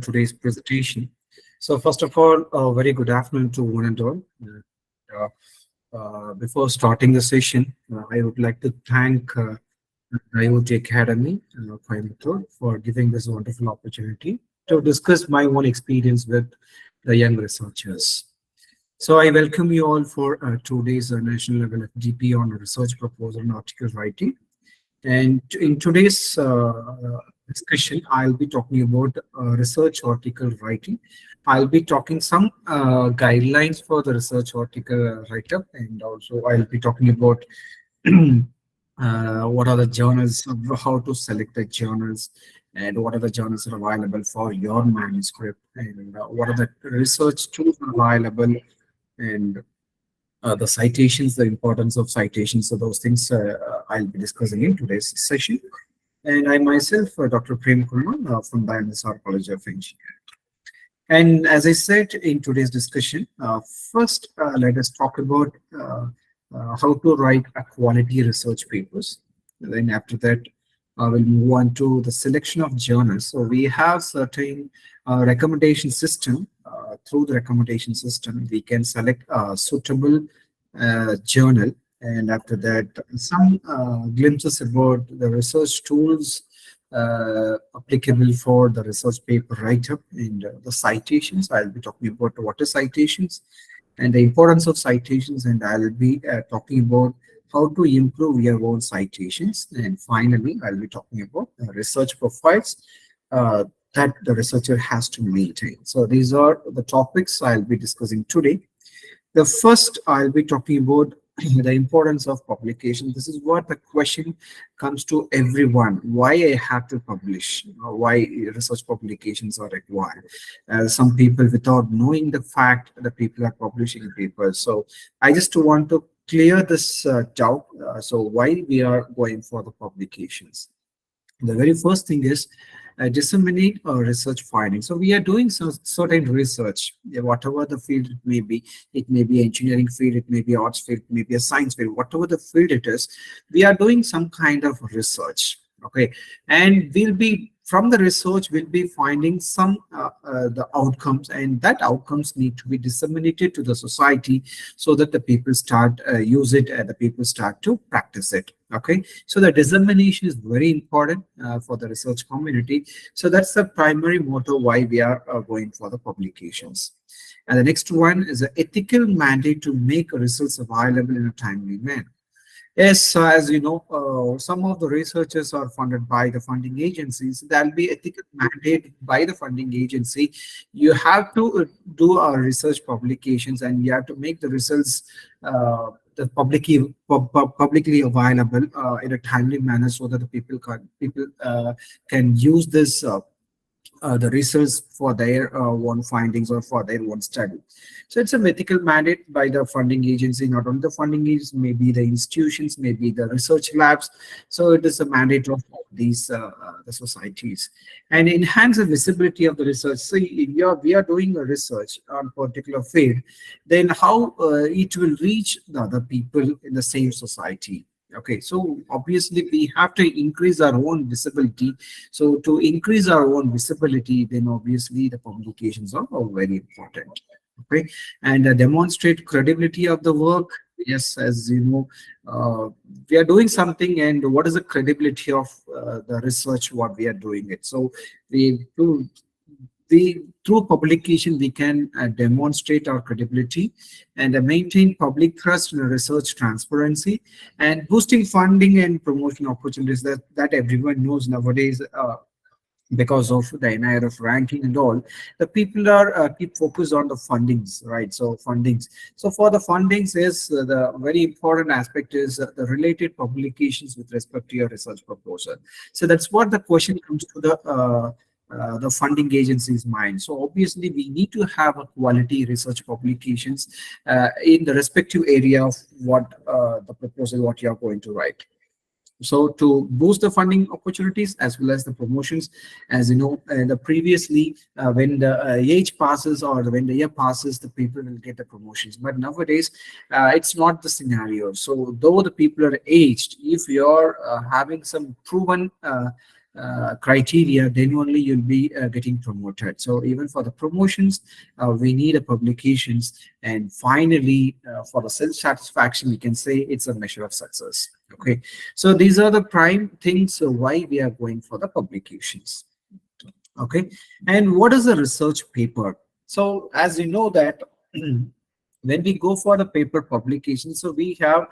today's presentation. So first of all, a very good afternoon to one and all. Uh, Before starting the session, I would like to thank IoT Academy, Coimbatore, for giving this wonderful opportunity to discuss my own experience with the young researchers. So I welcome you all for today's national level FDP on research proposal and article writing. And in today's discussion, I'll be talking about research article writing. I'll be talking some guidelines for the research article write-up, and also I'll be talking about what are the journals, how to select the journals, and what are the journals that are available for your manuscript, and what are the research tools available, and the citations, the importance of citations. So those things I'll be discussing in today's session. And I myself, Dr. Prem Kumar from the ISBN College of Engineering. And as I said in today's discussion, first let us talk about how to write a quality research papers. And then after that, we'll move on to the selection of journals. So we have certain recommendation system. Through the recommendation system, we can select a suitable journal, and after that, some glimpses about the research tools applicable for the research paper write-up and the citations. I'll be talking about what is citations and the importance of citations, and I'll be talking about how to improve your own citations. And finally, I'll be talking about research profiles that the researcher has to maintain. So these are the topics I'll be discussing today. The first, I'll be talking about the importance of publication. This is what the question comes to everyone: why I have to publish, why research publications are required. Some people, without knowing the fact that people are publishing papers. So I just want to clear this doubt. So why we are going for the publications? The very first thing is disseminate research findings. So we are doing some certain research, whatever the field it may be engineering field, it may be arts field, it may be a science field, whatever the field it is, we are doing some kind of research, okay? And we'll be, from the research, we'll be finding some the outcomes, and that outcomes need to be disseminated to the society so that the people start use it and the people start to practice it. Okay, so the dissemination is very important for the research community. So that's the primary motto why we are going for the publications. And the next one is an ethical mandate to make results available in a timely manner. Yes, as you know, some of the researchers are funded by the funding agencies. There'll be ethical mandate by the funding agency. You have to do research publications, and you have to make the results publicly available in a timely manner, so that the people can use this the results for their own findings or for their own study. So it's a ethical mandate by the funding agency. Not only the funding agency, maybe the institutions, maybe the research labs. So it is a mandate of these the societies. And enhance the visibility of the research. So we are doing a research on a particular field, then how it will reach the other people in the same society. Okay, so obviously we have to increase our own visibility. So to increase our own visibility, then obviously the publications are very important. Okay, and demonstrate credibility of the work. Yes, as you know, we are doing something, and what is the credibility of the research what we are doing it? So through publication, we can demonstrate our credibility and maintain public trust in research transparency, and boosting funding and promotion opportunities that everyone knows nowadays. Because of the NIRF ranking and all, the people are keep focused on the fundings, right? So fundings. So for the fundings, is the very important aspect is the related publications with respect to your research proposal. So that's what the question comes to the funding agency's mind. So obviously we need to have a quality research publications in the respective area of what the proposal what you are going to write. So to boost the funding opportunities as well as the promotions, as you know, previously when the age passes or when the year passes, the people will get the promotions. But nowadays, it's not the scenario. So though the people are aged, if you're having some proven criteria, then only you'll be getting promoted. So even for the promotions, we need a publications. And finally, for the self-satisfaction, we can say it's a measure of success. Okay, so these are the prime things why we are going for the publications. Okay, and what is a research paper? So as you know that when we go for the paper publication, so we have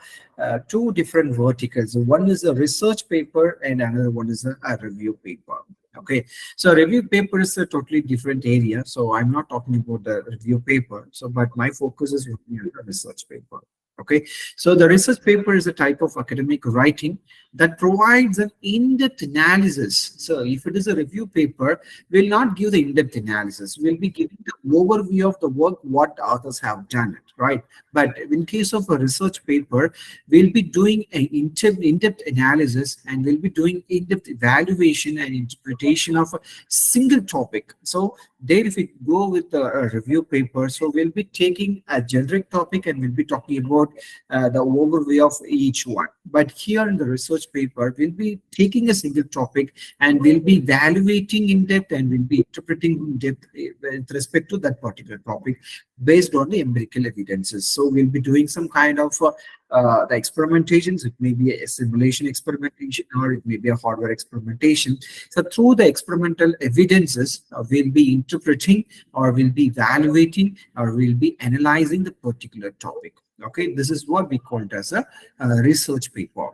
two different verticals. One is a research paper and another one is a review paper. Okay, so review paper is a totally different area. So I'm not talking about the review paper. So, but my focus is looking at the research paper. Okay, so the research paper is a type of academic writing that provides an in-depth analysis. So if it is a review paper, we'll not give the in-depth analysis. We'll be giving the overview of the work, what authors have done it, right? But in case of a research paper, we'll be doing an in-depth analysis, and we'll be doing in-depth evaluation and interpretation of a single topic. So there, if we go with a review paper, so we'll be taking a generic topic and we'll be talking about the overview of each one. But here in the research paper, we'll be taking a single topic and we'll be evaluating in depth and we'll be interpreting in depth with respect to that particular topic based on the empirical evidences. So we'll be doing some kind of the experimentations. It may be a simulation experimentation or it may be a hardware experimentation. So through the experimental evidences, we'll be interpreting or we'll be evaluating or we'll be analyzing the particular topic. Okay, this is what we call it as a research paper.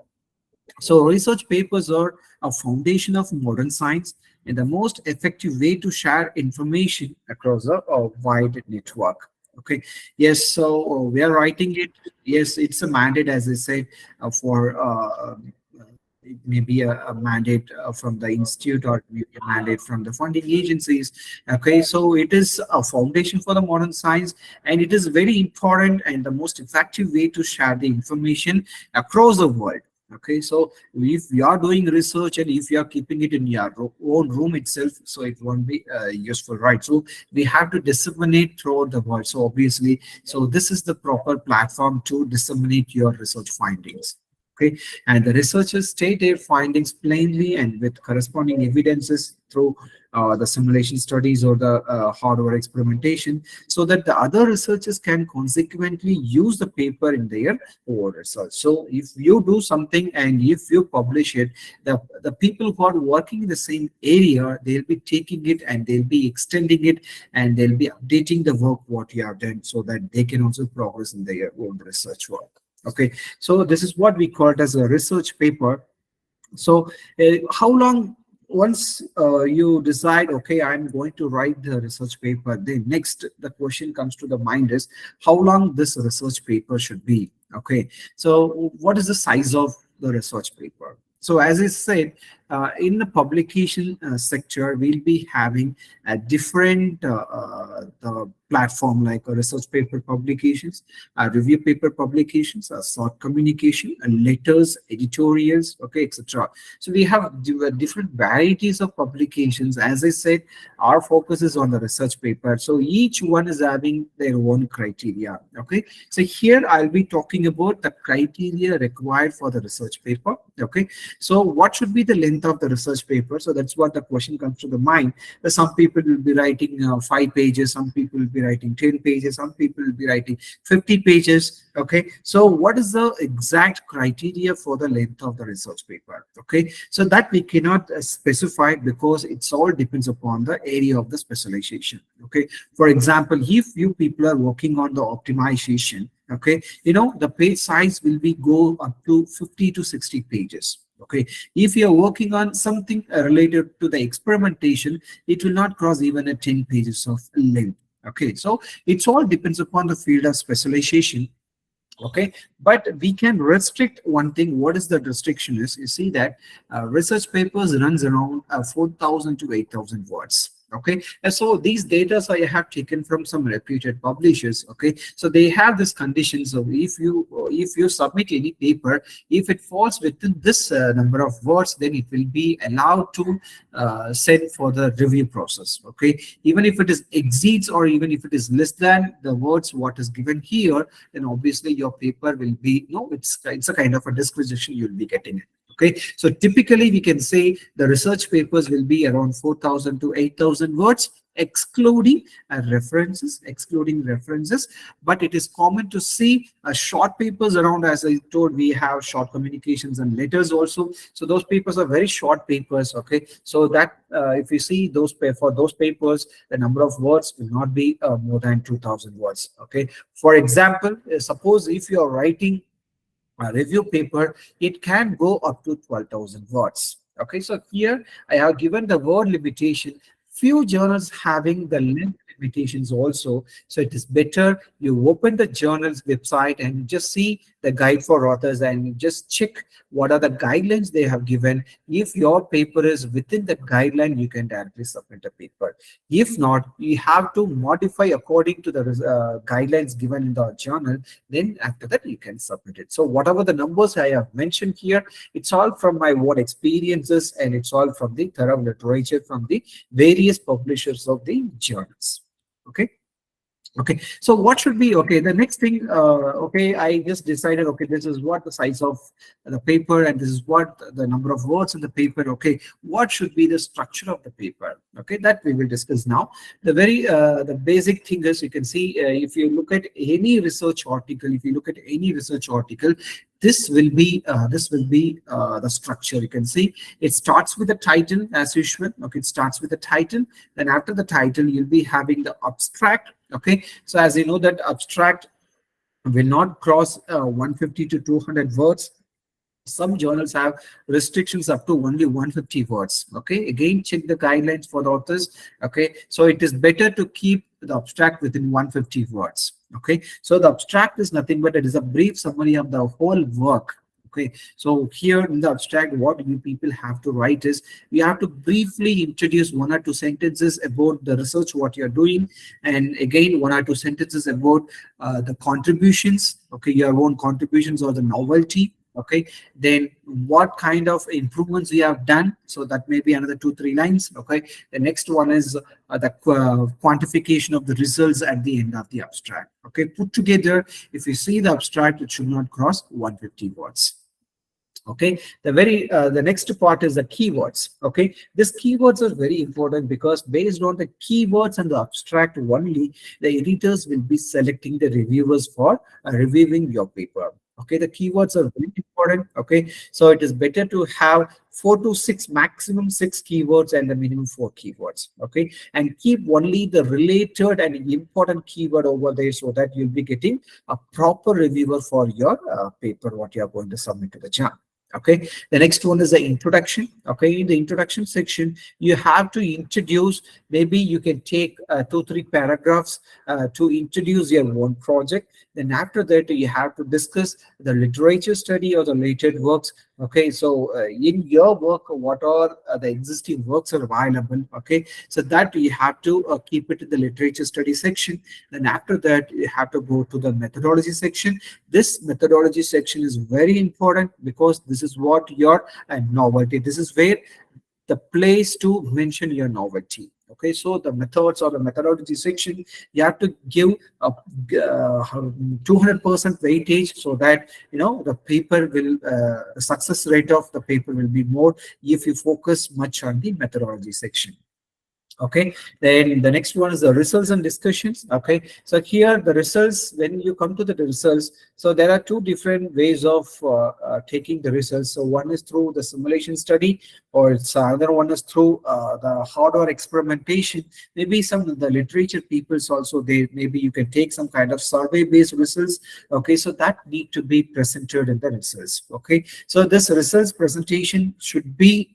So research papers are a foundation of modern science and the most effective way to share information across a wide network. Okay, yes, so we are writing it. Yes, it's a mandate, as I said, for it may be a mandate from the institute or maybe a mandate from the funding agencies. Okay, so it is a foundation for the modern science, and it is very important and the most effective way to share the information across the world. Okay, so if you are doing research and if you are keeping it in your own room itself, so it won't be useful, right? So we have to disseminate throughout the world. So obviously, so this is the proper platform to disseminate your research findings. Okay, and the researchers state their findings plainly and with corresponding evidences through the simulation studies or the hardware experimentation, so that the other researchers can consequently use the paper in their own research. So if you do something and if you publish it, the people who are working in the same area, they'll be taking it and they'll be extending it and they'll be updating the work what you have done so that they can also progress in their own research work. Okay, so this is what we call it as a research paper. So how long, once you decide, okay, I'm going to write the research paper, then next the question comes to the mind is how long this research paper should be. Okay, so what is the size of the research paper? So as I said, in the publication sector, we'll be having a different platform like a research paper publications, review paper publications, short communication, letters, editorials, okay, etc. So we have different varieties of publications. As I said, our focus is on the research paper. So each one is having their own criteria. Okay, so here I'll be talking about the criteria required for the research paper. Okay, so what should be the length of the research paper? So that's what the question comes to the mind. Some people will be writing 5 pages, some people will be writing 10 pages, some people will be writing 50 pages. Okay, so what is the exact criteria for the length of the research paper? Okay, so that we cannot specify because it's all depends upon the area of the specialization. Okay, for example, if you people are working on the optimization, okay, you know, the page size will be go up to 50 to 60 pages. Okay, if you're working on something related to the experimentation, it will not cross even a 10 pages of length. Okay, so it's all depends upon the field of specialization. Okay, but we can restrict one thing. What is the restriction is, you see that research papers runs around 4,000 to 8,000 words. Okay, and so these data I have taken from some reputed publishers. Okay, so they have this condition. So if you submit any paper, if it falls within this number of words, then it will be allowed to send for the review process. Okay, even if it is exceeds or even if it is less than the words what is given here, then obviously your paper will be, no, it's a kind of a disquisition you'll be getting it. Okay, so typically we can say the research papers will be around 4,000 to 8,000 words, excluding references. But it is common to see short papers around, as I told, we have short communications and letters also. So those papers are very short papers. Okay, so that if you see for those papers, the number of words will not be more than 2,000 words. Okay, for example, suppose if you are writing a review paper, it can go up to 12,000 words. Okay, so here I have given the word limitation. Few journals having the length limitations also. So it is better you open the journal's website and just see the guide for authors and just check what are the guidelines they have given. If your paper is within the guideline, you can directly submit a paper. If not, you have to modify according to the guidelines given in the journal. Then after that, you can submit it. So whatever the numbers I have mentioned here, it's all from my own experiences, and it's all from the thorough literature from the various publishers of the journals. Okay. Okay, so what should be, okay, the next thing, okay, I just decided, okay, this is what the size of the paper and this is what the number of words in the paper. Okay, what should be the structure of the paper? Okay, that we will discuss now. The basic thing is, you can see, if you look at any research article, this will be the structure. You can see it starts with the title as usual. Okay, it starts with the title. Then after the title, you'll be having the abstract. Okay, so as you know that abstract will not cross 150 to 200 words. Some journals have restrictions up to only 150 words. Okay, again, check the guidelines for the authors. Okay, so it is better to keep the abstract within 150 words. Okay, so the abstract is nothing but it is a brief summary of the whole work. Okay, so here in the abstract, what you people have to write is, you have to briefly introduce 1 or 2 sentences about the research what you're doing, and again 1 or 2 sentences about the contributions. Okay, your own contributions or the novelty. Okay, then what kind of improvements you have done, so that may be another 2-3 lines. Okay, the next one is the quantification of the results at the end of the abstract. Okay, put together, if you see the abstract, it should not cross 150 words. Okay, the next part is the keywords. Okay, these keywords are very important, because based on the keywords and the abstract only, the editors will be selecting the reviewers for reviewing your paper. Okay, the keywords are very important. Okay, so it is better to have 4 to 6, maximum 6 keywords and the minimum 4 keywords. Okay, and keep only the related and important keyword over there, so that you'll be getting a proper reviewer for your paper what you are going to submit to the journal. Okay, the next one is the introduction. Okay, in the introduction section, you have to introduce, maybe you can take 2-3 paragraphs to introduce your own project. Then after that, you have to discuss the literature study or the related works. Okay, so in your work, what are the existing works are available. Okay, so that you have to keep it in the literature study section. Then after that, you have to go to the methodology section. This methodology section is very important, because this is what your novelty. This is where the place to mention your novelty. Okay, so the methods or the methodology section, you have to give a 200% weightage, so that the paper will the success rate of the paper will be more if you focus much on the methodology section. Okay, then the next one is the results and discussions. Okay, so here the results, when you come to the results, so there are 2 different ways of taking the results. So one is through the simulation study, or it's another one is through the hardware experimentation. Maybe some of the literature peoples also, maybe you can take some kind of survey based results. Okay, so that need to be presented in the results. Okay, so this results presentation should be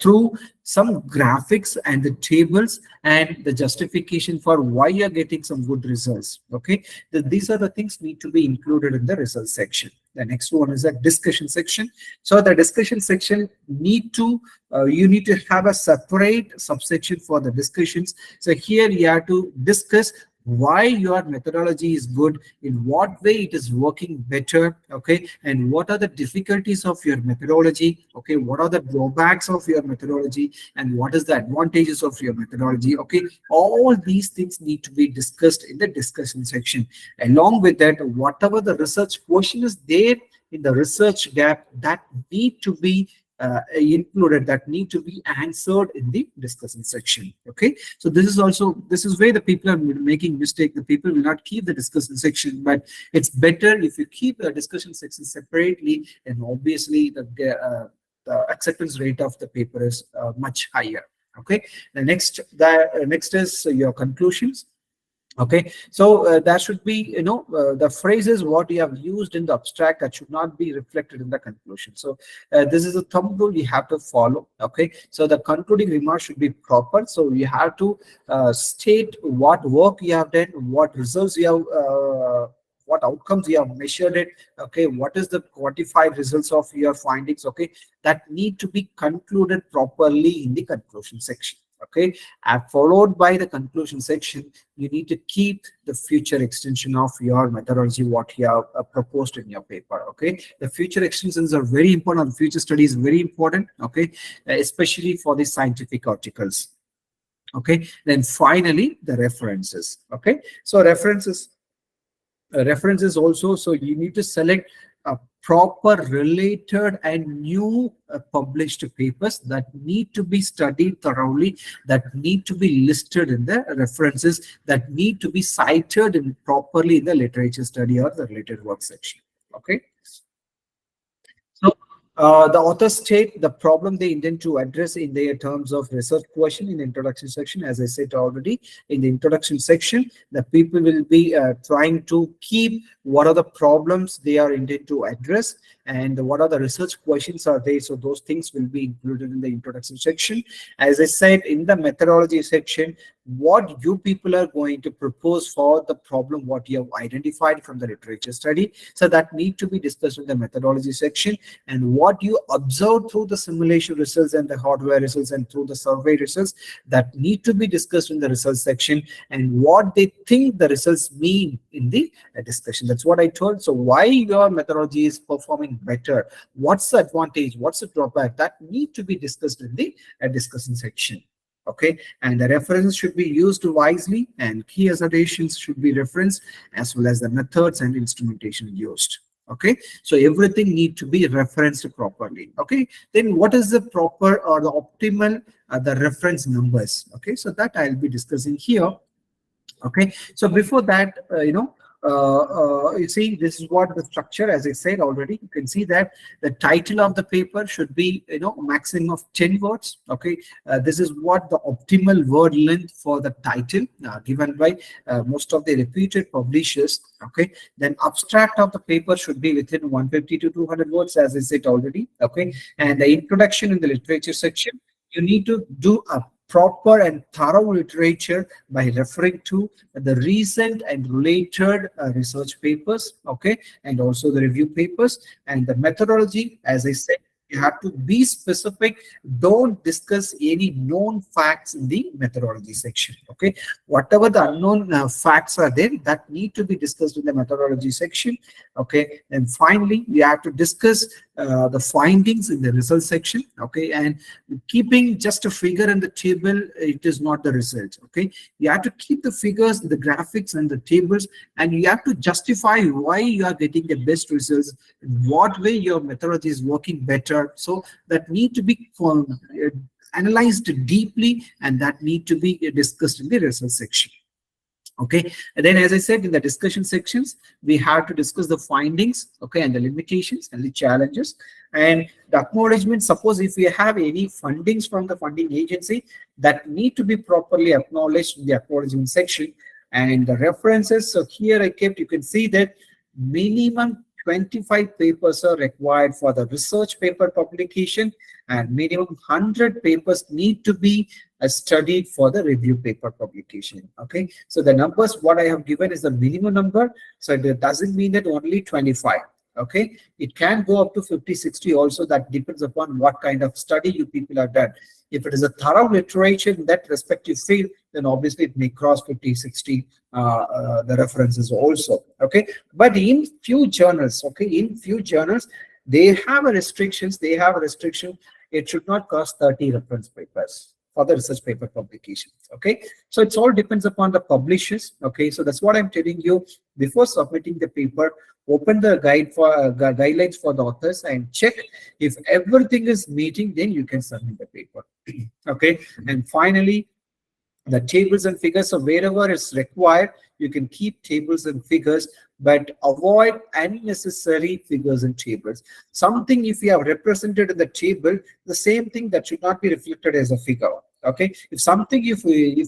through some graphics and the tables and the justification for why you're getting some good results. Okay, these are the things need to be included in the results section. The next one is a discussion section. So the discussion section you need to have a separate subsection for the discussions. So here you have to discuss why your methodology is good, in what way it is working better. Okay, and what are the difficulties of your methodology. Okay, what are the drawbacks of your methodology, and what is the advantages of your methodology. Okay, all these things need to be discussed in the discussion section. Along with that, whatever the research question is there, in the research gap that need to be included, that need to be answered in the discussion section. Okay, so this is where the people are making mistake. The people will not keep the discussion section, but it's better if you keep the discussion section separately, and obviously the acceptance rate of the paper is much higher. Okay, the next is your conclusions. Okay, so that should be, the phrases what you have used in the abstract, that should not be reflected in the conclusion. So this is a thumb rule you have to follow. Okay, so the concluding remarks should be proper. So you have to state what work you have done, what results you have, what outcomes you have measured it. Okay, what is the quantified results of your findings. Okay, that need to be concluded properly in the conclusion section. Okay, and followed by the conclusion section, you need to keep the future extension of your methodology, what you have proposed in your paper. Okay, the future extensions are very important. Future study is very important. Okay, especially for the scientific articles. Okay, then finally the references. Okay, so references also, so you need to select a proper related and new published papers that need to be studied thoroughly, that need to be listed in the references, that need to be cited properly in the literature study or the related work section. Okay, so the authors state the problem they intend to address in their terms of research question in the introduction section. As I said already, in the introduction section, the people will be trying to keep what are the problems they are intended to address and what are the research questions are there. So those things will be included in the introduction section. As I said, in the methodology section, what you people are going to propose for the problem, what you have identified from the literature study. So that need to be discussed in the methodology section, and what you observe through the simulation results and the hardware results and through the survey results, that need to be discussed in the results section, and what they think the results mean in the discussion. That's what I told. So why your methodology is performing better, what's the advantage, what's the drawback, that need to be discussed in the discussion section. Okay, and the references should be used wisely, and key assertions should be referenced, as well as the methods and instrumentation used. Okay, so everything need to be referenced properly. Okay, then what is the proper or the optimal the reference numbers? Okay, so that I'll be discussing here. Okay, so before that, you see, this is what the structure, as I said already. You can see that the title of the paper should be, maximum of 10 words. Okay, this is what the optimal word length for the title given by most of the reputed publishers. Okay, then abstract of the paper should be within 150 to 200 words, as I said already. Okay, and the introduction in the literature section, you need to do a proper and thorough literature by referring to the recent and related research papers, okay, and also the review papers. And the methodology, as I said, you have to be specific. Don't discuss any known facts in the methodology section. Okay, whatever the unknown facts are there, that need to be discussed in the methodology section. Okay, and finally, we have to discuss the findings in the result section. Okay, and keeping just a figure in the table, it is not the result. Okay, you have to keep the figures, the graphics, and the tables, and you have to justify why you are getting the best results, what way your methodology is working better. So that need to be analyzed deeply, and that need to be discussed in the result section. Okay, and then, as I said, in the discussion sections, we have to discuss the findings, okay, and the limitations and the challenges, and the acknowledgement. Suppose if we have any fundings from the funding agency, that need to be properly acknowledged in the acknowledgement section. And the references, so here I kept, you can see that minimum 25 papers are required for the research paper publication, and minimum 100 papers need to be studied for the review paper publication. Okay, so the numbers what I have given is the minimum number, so it doesn't mean that only 25. Okay, it can go up to 50, 60 also. That depends upon what kind of study you people have done. If it is a thorough literature in that respective field, then obviously it may cross 50, 60 the references also. Okay, but in few journals, okay, in few journals, they have a restrictions. They have a restriction. It should not cost 30 reference papers. for the research paper publication. Okay, so it's all depends upon the publishers. Okay, so that's what I'm telling you. Before submitting the paper, open the guide for guidelines for the authors and check if everything is meeting, then you can submit the paper. Okay, and finally, the tables and figures. So wherever it's required, you can keep tables and figures, but avoid unnecessary figures and tables. Something if you have represented in the table, the same thing that should not be reflected as a figure. Okay, if something, if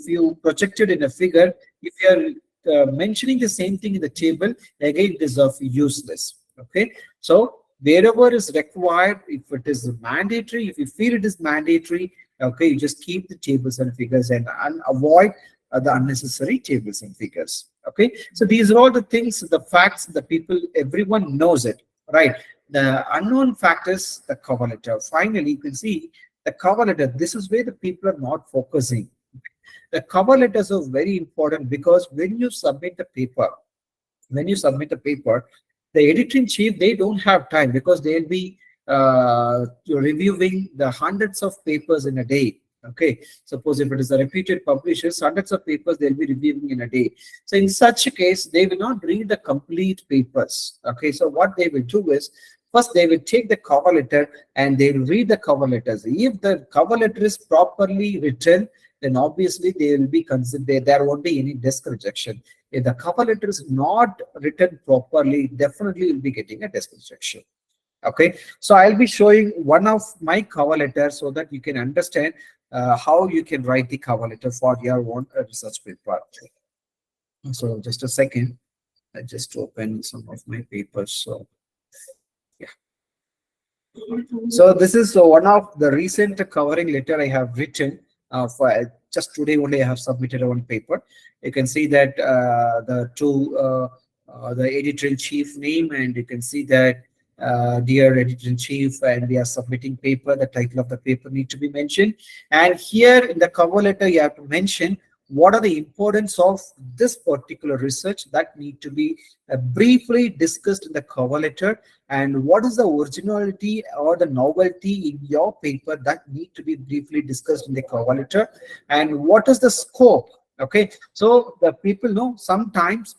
you projected in a figure, if you are mentioning the same thing in the table, again it is of useless. Okay, so wherever is required, if it is mandatory, if you feel it is mandatory, okay, you just keep the tables and figures and avoid the unnecessary tables and figures. Okay, so these are all the things, the facts, the people, everyone knows it, right? The unknown factors, the cover letter. Finally, you can see the cover letter. This is where the people are not focusing. The cover letters are very important because when you submit the paper, the editor-in-chief, they don't have time because they'll be reviewing the hundreds of papers in a day. Okay, suppose if it is a reputed publisher, hundreds of papers they'll be reviewing in a day. So in such a case, they will not read the complete papers. Okay, so what they will do is, first they will take the cover letter and they will read the cover letters. If the cover letter is properly written, then obviously they will be considered, there won't be any desk rejection. If the cover letter is not written properly, definitely you'll be getting a desk rejection. Okay, so I'll be showing one of my cover letters so that you can understand how you can write the cover letter for your own research paper. So just a second, I just open some of my papers. So yeah. So this is one of the recent covering letter I have written. For just today only I have submitted one paper. You can see that the editor-in-chief name, and you can see that dear editor-in-chief, and we are submitting paper. The title of the paper need to be mentioned, and here in the cover letter you have to mention what are the importance of this particular research that need to be briefly discussed in the cover letter, and what is the originality or the novelty in your paper that need to be briefly discussed in the cover letter, and what is the scope. Okay, so the people know sometimes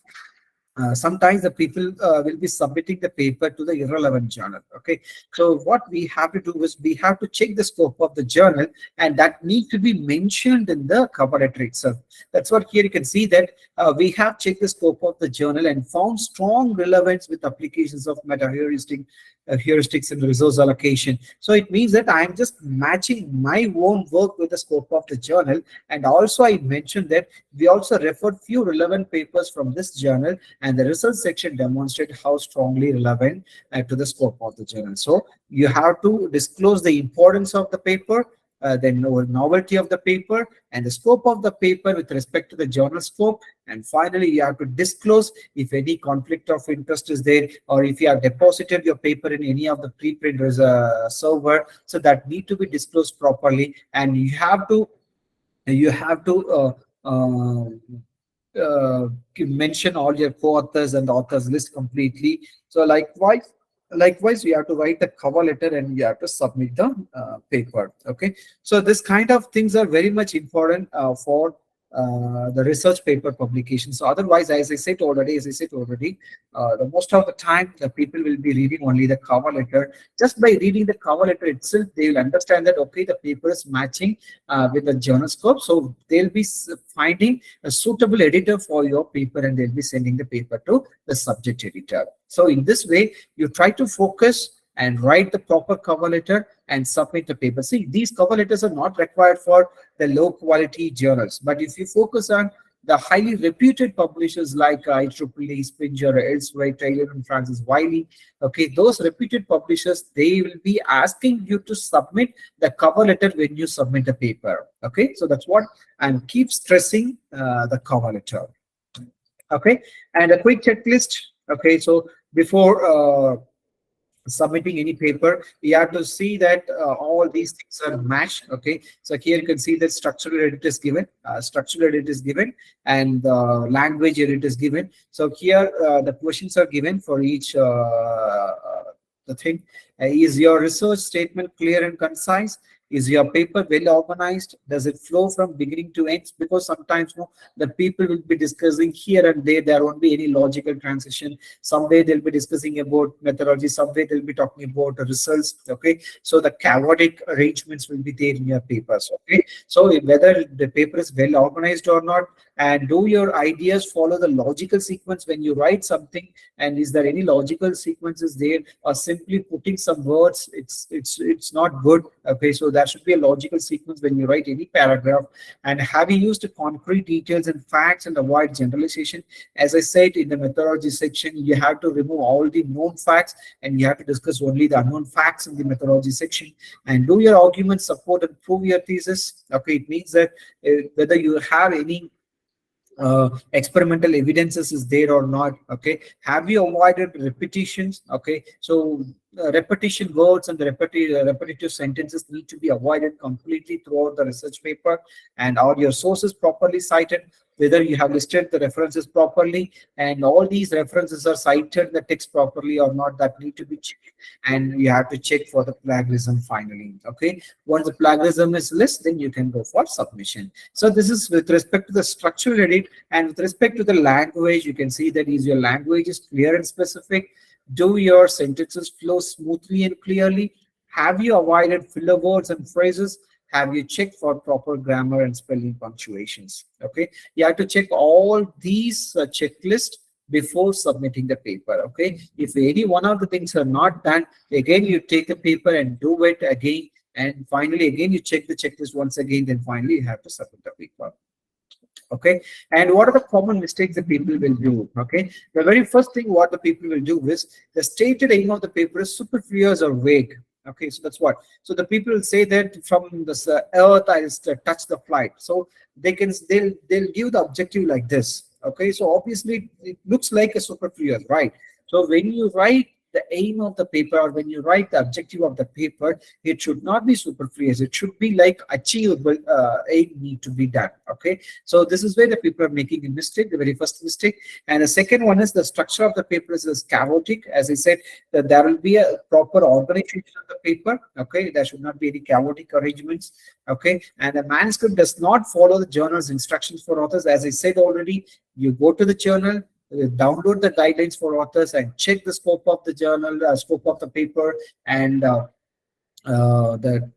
the people will be submitting the paper to the irrelevant journal. Okay, so what we have to do is we have to check the scope of the journal, and that needs to be mentioned in the cover letter itself. That's what here you can see that we have checked the scope of the journal and found strong relevance with applications of heuristics and resource allocation. So it means that I am just matching my own work with the scope of the journal, and also I mentioned that we also referred few relevant papers from this journal, and the results section demonstrate how strongly relevant to the scope of the journal. So you have to disclose the importance of the paper, the novelty of the paper, and the scope of the paper with respect to the journal scope. And finally, you have to disclose if any conflict of interest is there, or if you have deposited your paper in any of the preprinters server, so that need to be disclosed properly. And you have to mention all your co-authors and the authors list completely. So likewise you have to write the cover letter and you have to submit the paper. Okay, so this kind of things are very much important for the research paper publication. So otherwise, as I said already, the most of the time the people will be reading only the cover letter. Just by reading the cover letter itself, they will understand that okay, the paper is matching with the journal scope. So they'll be finding a suitable editor for your paper, and they'll be sending the paper to the subject editor. So in this way, you try to focus and write the proper cover letter and submit the paper. See, these cover letters are not required for the low quality journals, but if you focus on the highly reputed publishers like IEEE, Springer, Elsewhere, Taylor and Francis Wiley, okay, those reputed publishers, they will be asking you to submit the cover letter when you submit the paper. Okay, so that's what, and keep stressing the cover letter. Okay, and a quick checklist. Okay, so before submitting any paper, we have to see that all these things are matched. Okay, so here you can see that structural edit is given, and language edit is given. So here the questions are given for each the thing. Is your research statement clear and concise? Is your paper well organized? Does it flow from beginning to end? Because sometimes the people will be discussing here and there won't be any logical transition. Someday they'll be discussing about methodology, someday they'll be talking about the results. Okay, so the chaotic arrangements will be there in your papers. Okay, so whether the paper is well organized or not, and do your ideas follow the logical sequence when you write something, and is there any logical sequences there, or simply putting some words, it's not good. Okay, so there should be a logical sequence when you write any paragraph. And have you used concrete details and facts and avoid generalization? As I said in the methodology section, you have to remove all the known facts and you have to discuss only the unknown facts in the methodology section. And do your arguments support and prove your thesis? Okay, it means that whether you have any experimental evidences is there or not. Okay, have you avoided repetitions? Okay, so repetition words and the repetitive sentences need to be avoided completely throughout the research paper. And are your sources properly cited? Whether you have listed the references properly and all these references are cited in the text properly or not, that need to be checked. And you have to check for the plagiarism finally. Okay, once the plagiarism is list, then you can go for submission. So this is with respect to the structural edit. And with respect to the language, you can see that is your language is clear and specific. Do your sentences flow smoothly and clearly? Have you avoided filler words and phrases? Have you checked for proper grammar and spelling punctuations? Okay, you have to check all these checklists before submitting the paper. Okay, if any one of the things are not done, again you take the paper and do it again, and finally again you check the checklist once again, then finally you have to submit the paper. Okay, and what are the common mistakes that people will do? Okay, the very first thing what the people will do is the stated aim of the paper is superfluous or vague. Okay, so that's what. So the people will say that from this earth I just touch the flight. So they'll give the objective like this. Okay, so obviously it looks like a superfluous, right? So when you write the aim of the paper, or when you write the objective of the paper, it should not be superfluous. It should be like achievable aim need to be done. Okay, so this is where the people are making a mistake, the very first mistake. And the second one is the structure of the paper is chaotic. As I said, that there will be a proper organization of the paper. Okay, there should not be any chaotic arrangements. Okay, and the manuscript does not follow the journal's instructions for authors. As I said already, you go to the journal, download the guidelines for authors and check the scope of the journal, scope of the paper, and the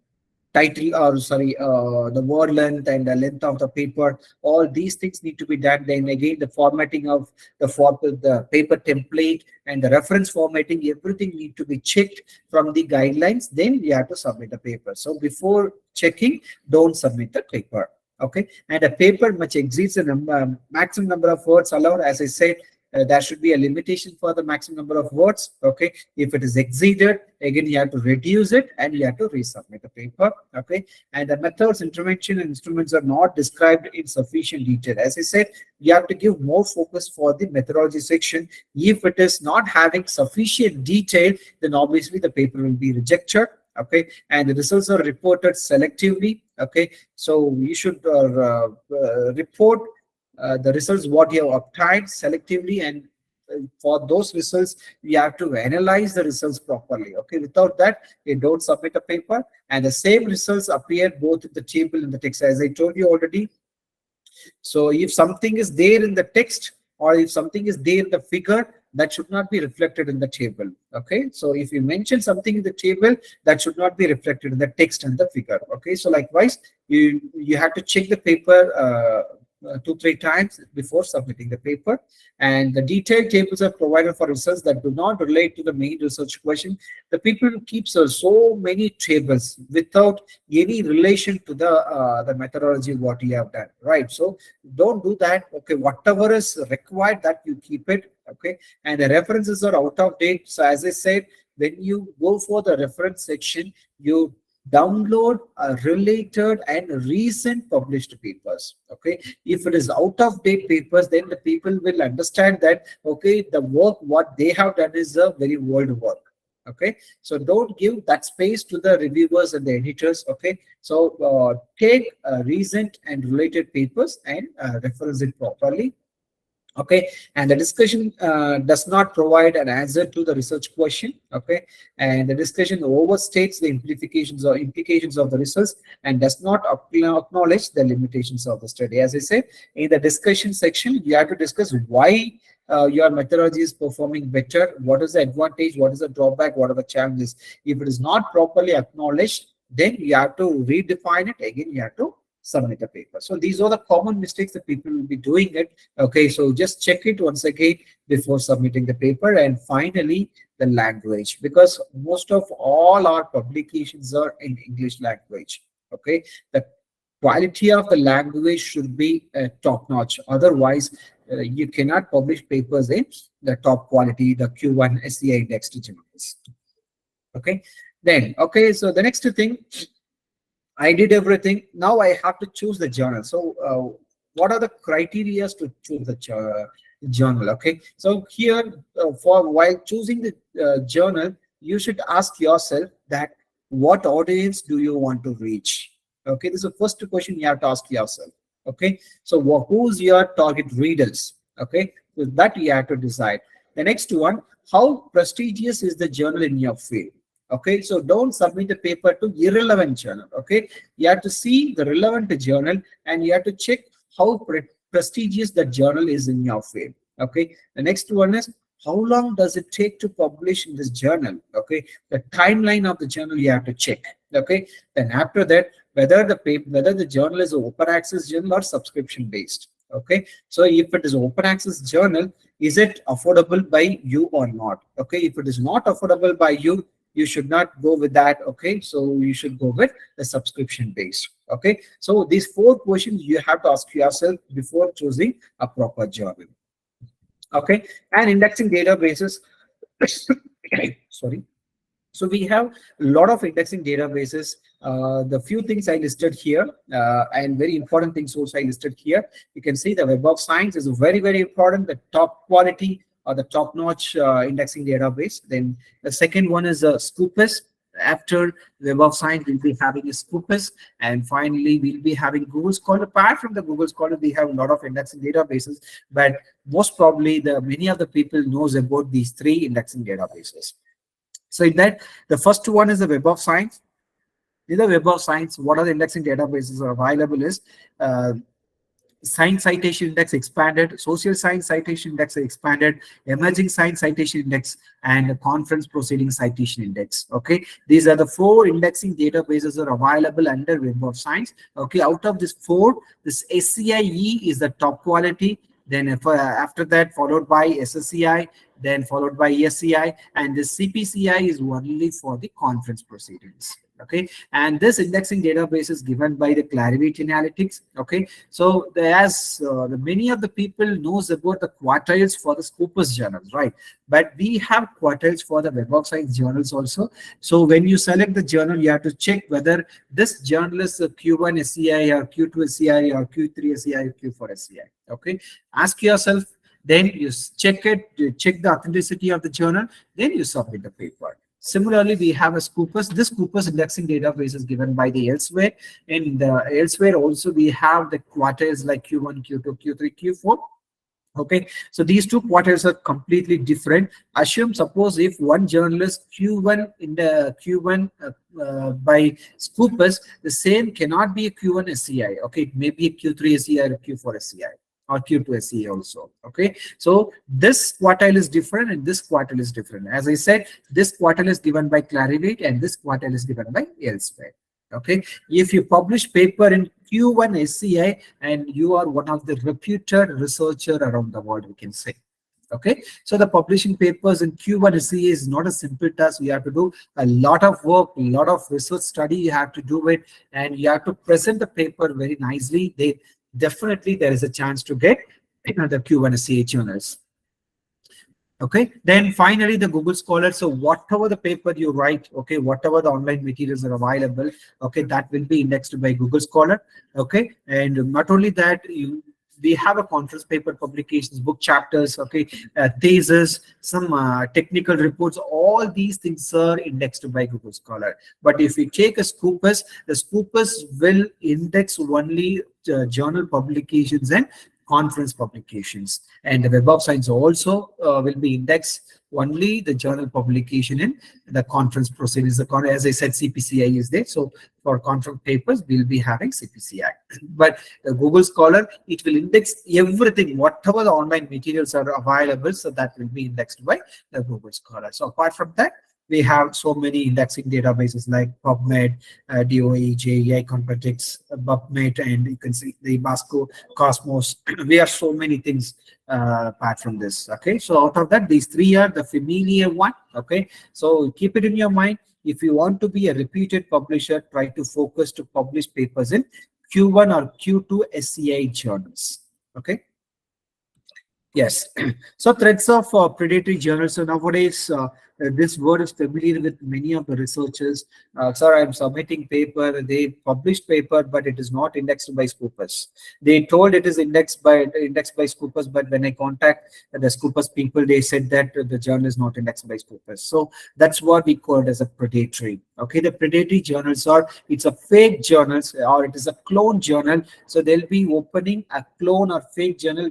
title, or sorry, the word length and the length of the paper. All these things need to be done. Then again, the formatting of the paper template and the reference formatting, everything need to be checked from the guidelines. Then you have to submit the paper. So before checking, don't submit the paper. Okay, and a paper which exceeds the maximum number of words allowed. As I said, there should be a limitation for the maximum number of words. Okay, if it is exceeded, again you have to reduce it and you have to resubmit the paper. Okay, and the methods, intervention, and instruments are not described in sufficient detail. As I said, you have to give more focus for the methodology section. If it is not having sufficient detail, then obviously the paper will be rejected. Okay, and the results are reported selectively. Okay, so you should report the results what you have obtained selectively, and for those results you have to analyze the results properly. Okay, without that you don't submit a paper. And the same results appear both in the table and the text, as I told you already. So if something is there in the text, or if something is there in the figure, that should not be reflected in the table. Okay, so if you mention something in the table, that should not be reflected in the text and the figure. Okay, so likewise, you have to check the paper 2-3 times before submitting the paper. And the detailed tables are provided for results that do not relate to the main research question. The people keep so many tables without any relation to the methodology what you have done, right? So don't do that. Okay, whatever is required, that you keep it. Okay, and the references are out of date. So as I said, when you go for the reference section, you download related and recent published papers. Okay, if it is out of date papers, then the people will understand that okay, the work what they have done is a very old work. Okay, so don't give that space to the reviewers and the editors. Okay, so take recent and related papers and reference it properly. Okay, and the discussion does not provide an answer to the research question. Okay, and the discussion overstates the implications of the results and does not acknowledge the limitations of the study. As I said, in the discussion section you have to discuss why your methodology is performing better, what is the advantage, what is the drawback, what are the challenges. If it is not properly acknowledged, then you have to redefine it again, you have to submit a paper. So these are the common mistakes that people will be doing it. Okay, so just check it once again before submitting the paper. And finally, the language, because most of all our publications are in English language. Okay, the quality of the language should be top notch. Otherwise, you cannot publish papers in the top quality, the Q1 SCI indexed journals. Okay, then, okay, so the next thing, I did everything. Now I have to choose the journal. So what are the criteria to choose the journal? Okay, so here for while choosing the journal, you should ask yourself that what audience do you want to reach? Okay, this is the first question you have to ask yourself. Okay, so who's your target readers? Okay, so that you have to decide. The next one, how prestigious is the journal in your field? Okay, so don't submit the paper to irrelevant journal. Okay, you have to see the relevant journal and you have to check how prestigious the journal is in your field. Okay, the next one is how long does it take to publish in this journal? Okay, the timeline of the journal you have to check. Okay, then after that, whether the journal is open access journal or subscription based. Okay, so if it is open access journal, is it affordable by you or not? Okay, if it is not affordable by you, you should not go with that. Okay, so you should go with the subscription based. Okay, so these 4 questions you have to ask yourself before choosing a proper journal. Okay, and indexing databases. Sorry. So we have a lot of indexing databases. The few things I listed here and very important things also I listed here. You can see the Web of Science is very, very important, the top quality or the top-notch indexing database. Then the second one is Scopus. After Web of Science, we'll be having a Scopus. And finally, we'll be having Google Scholar. Apart from the Google Scholar, we have a lot of indexing databases, but most probably many of the people knows about these 3 indexing databases. So in that, the first one is the Web of Science. In the Web of Science, what are the indexing databases are available is Science Citation Index expanded, Social Science Citation Index expanded, Emerging Science Citation Index, and Conference Proceedings Citation Index. Okay, these are the 4 indexing databases are available under Web of Science. Okay, out of this 4, this SCIE is the top quality. Then after that, followed by SSCI, then followed by SCI, and the CPCI is only for the conference proceedings. Okay, and this indexing database is given by the Clarivate Analytics. Okay, so many of the people knows about the quartiles for the Scopus journals, right? But we have quartiles for the Web of Science journals also. So when you select the journal, you have to check whether this journal is a Q1 SCI or Q2 SCI or Q3 SCI or Q4 SCI. Okay, ask yourself, then you check it, you check the authenticity of the journal, then you submit the paper. Similarly, we have a Scopus. This Scopus indexing database is given by the Elsewhere. And Elsewhere also we have the quartiles like Q1, Q2, Q3, Q4. Okay, so these 2 quartiles are completely different. Suppose if one journalist Q1 in the Q1 by Scopus, the same cannot be a Q1 SCI. Okay, it may be a Q3 SCI or a Q4 SCI. Or Q2 SCI also. Okay, so this quartile is different and this quartile is different. As I said, this quartile is given by Clarivate and this quartile is given by Elsewhere. Okay, if you publish paper in Q1 SCI and you are one of the reputed researcher around the world, we can say. Okay, so the publishing papers in Q1 SCA is not a simple task. You have to do a lot of work, a lot of research study. You have to do it, and you have to present the paper very nicely. Definitely there is a chance to get the Q1 SCA journals. Okay, then finally the Google Scholar. So whatever the paper you write, okay, whatever the online materials are available, okay, that will be indexed by Google Scholar. Okay, and not only that, we have a conference paper publications, book chapters, okay, thesis, some technical reports. All these things are indexed by Google Scholar. But if we take a Scopus, the Scopus will index only journal publications and conference publications. And the Web of Science also will be indexed only the journal publication in the conference proceedings. As I said, CPCI is there. So for conference papers, we'll be having CPCI. But the Google Scholar, it will index everything, whatever the online materials are available. So that will be indexed by the Google Scholar. So apart from that, we have so many indexing databases like PubMed, DOAJ, AI Competics, PubMed, and you can see the Basco, Cosmos. We have so many things apart from this. Okay, so out of that, these three are the familiar one. Okay, so keep it in your mind. If you want to be a reputed publisher, try to focus to publish papers in Q1 or Q2 SCI journals. Okay. Yes. So threats of predatory journals. So nowadays, this word is familiar with many of the researchers. Sir, I'm submitting paper. They published paper, but it is not indexed by Scoopus. They told it is indexed by Scoopus, but when I contact the Scoopus people, they said that the journal is not indexed by Scoopus. So that's what we call it as a predatory. Okay, the predatory journals are, it's a fake journals, or it is a clone journal. So they'll be opening a clone or fake journal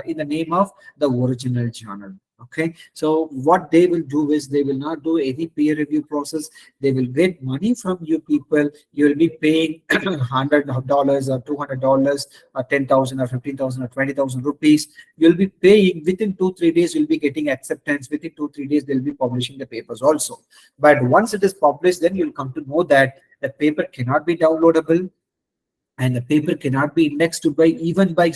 in the name of the original journal. Okay, so what they will do is they will not do any peer review process. They will get money from you people. You will be paying $100 or $200 or 10,000 or 15,000 or 20,000 rupees. You'll be paying within 2-3 days. You'll be getting acceptance within 2-3 days. They'll be publishing the papers also. But once it is published, then you'll come to know that the paper cannot be downloadable, and the paper cannot be indexed by even by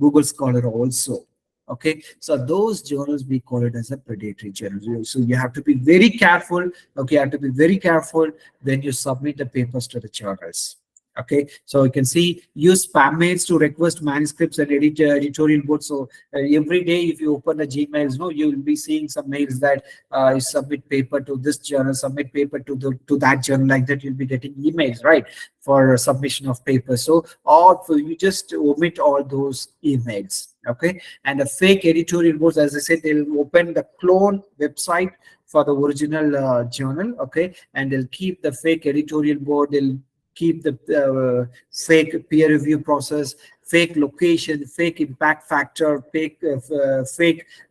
Google Scholar also. Okay, so those journals, we call it as a predatory journal. So you have to be very careful. Okay, you have to be very careful when you submit the papers to the journals. Okay, so you can see, use spam mails to request manuscripts and editorial boards. So every day, if you open the Gmails, no, you will be seeing some mails that you submit paper to this journal, submit paper to that journal. Like that, you'll be getting emails, right, for submission of papers. So you just omit all those emails. Okay, and the fake editorial boards, as I said, they'll open the clone website for the original journal. Okay, and they'll keep the fake editorial board. They'll keep the fake peer review process, fake location, fake impact factor, fake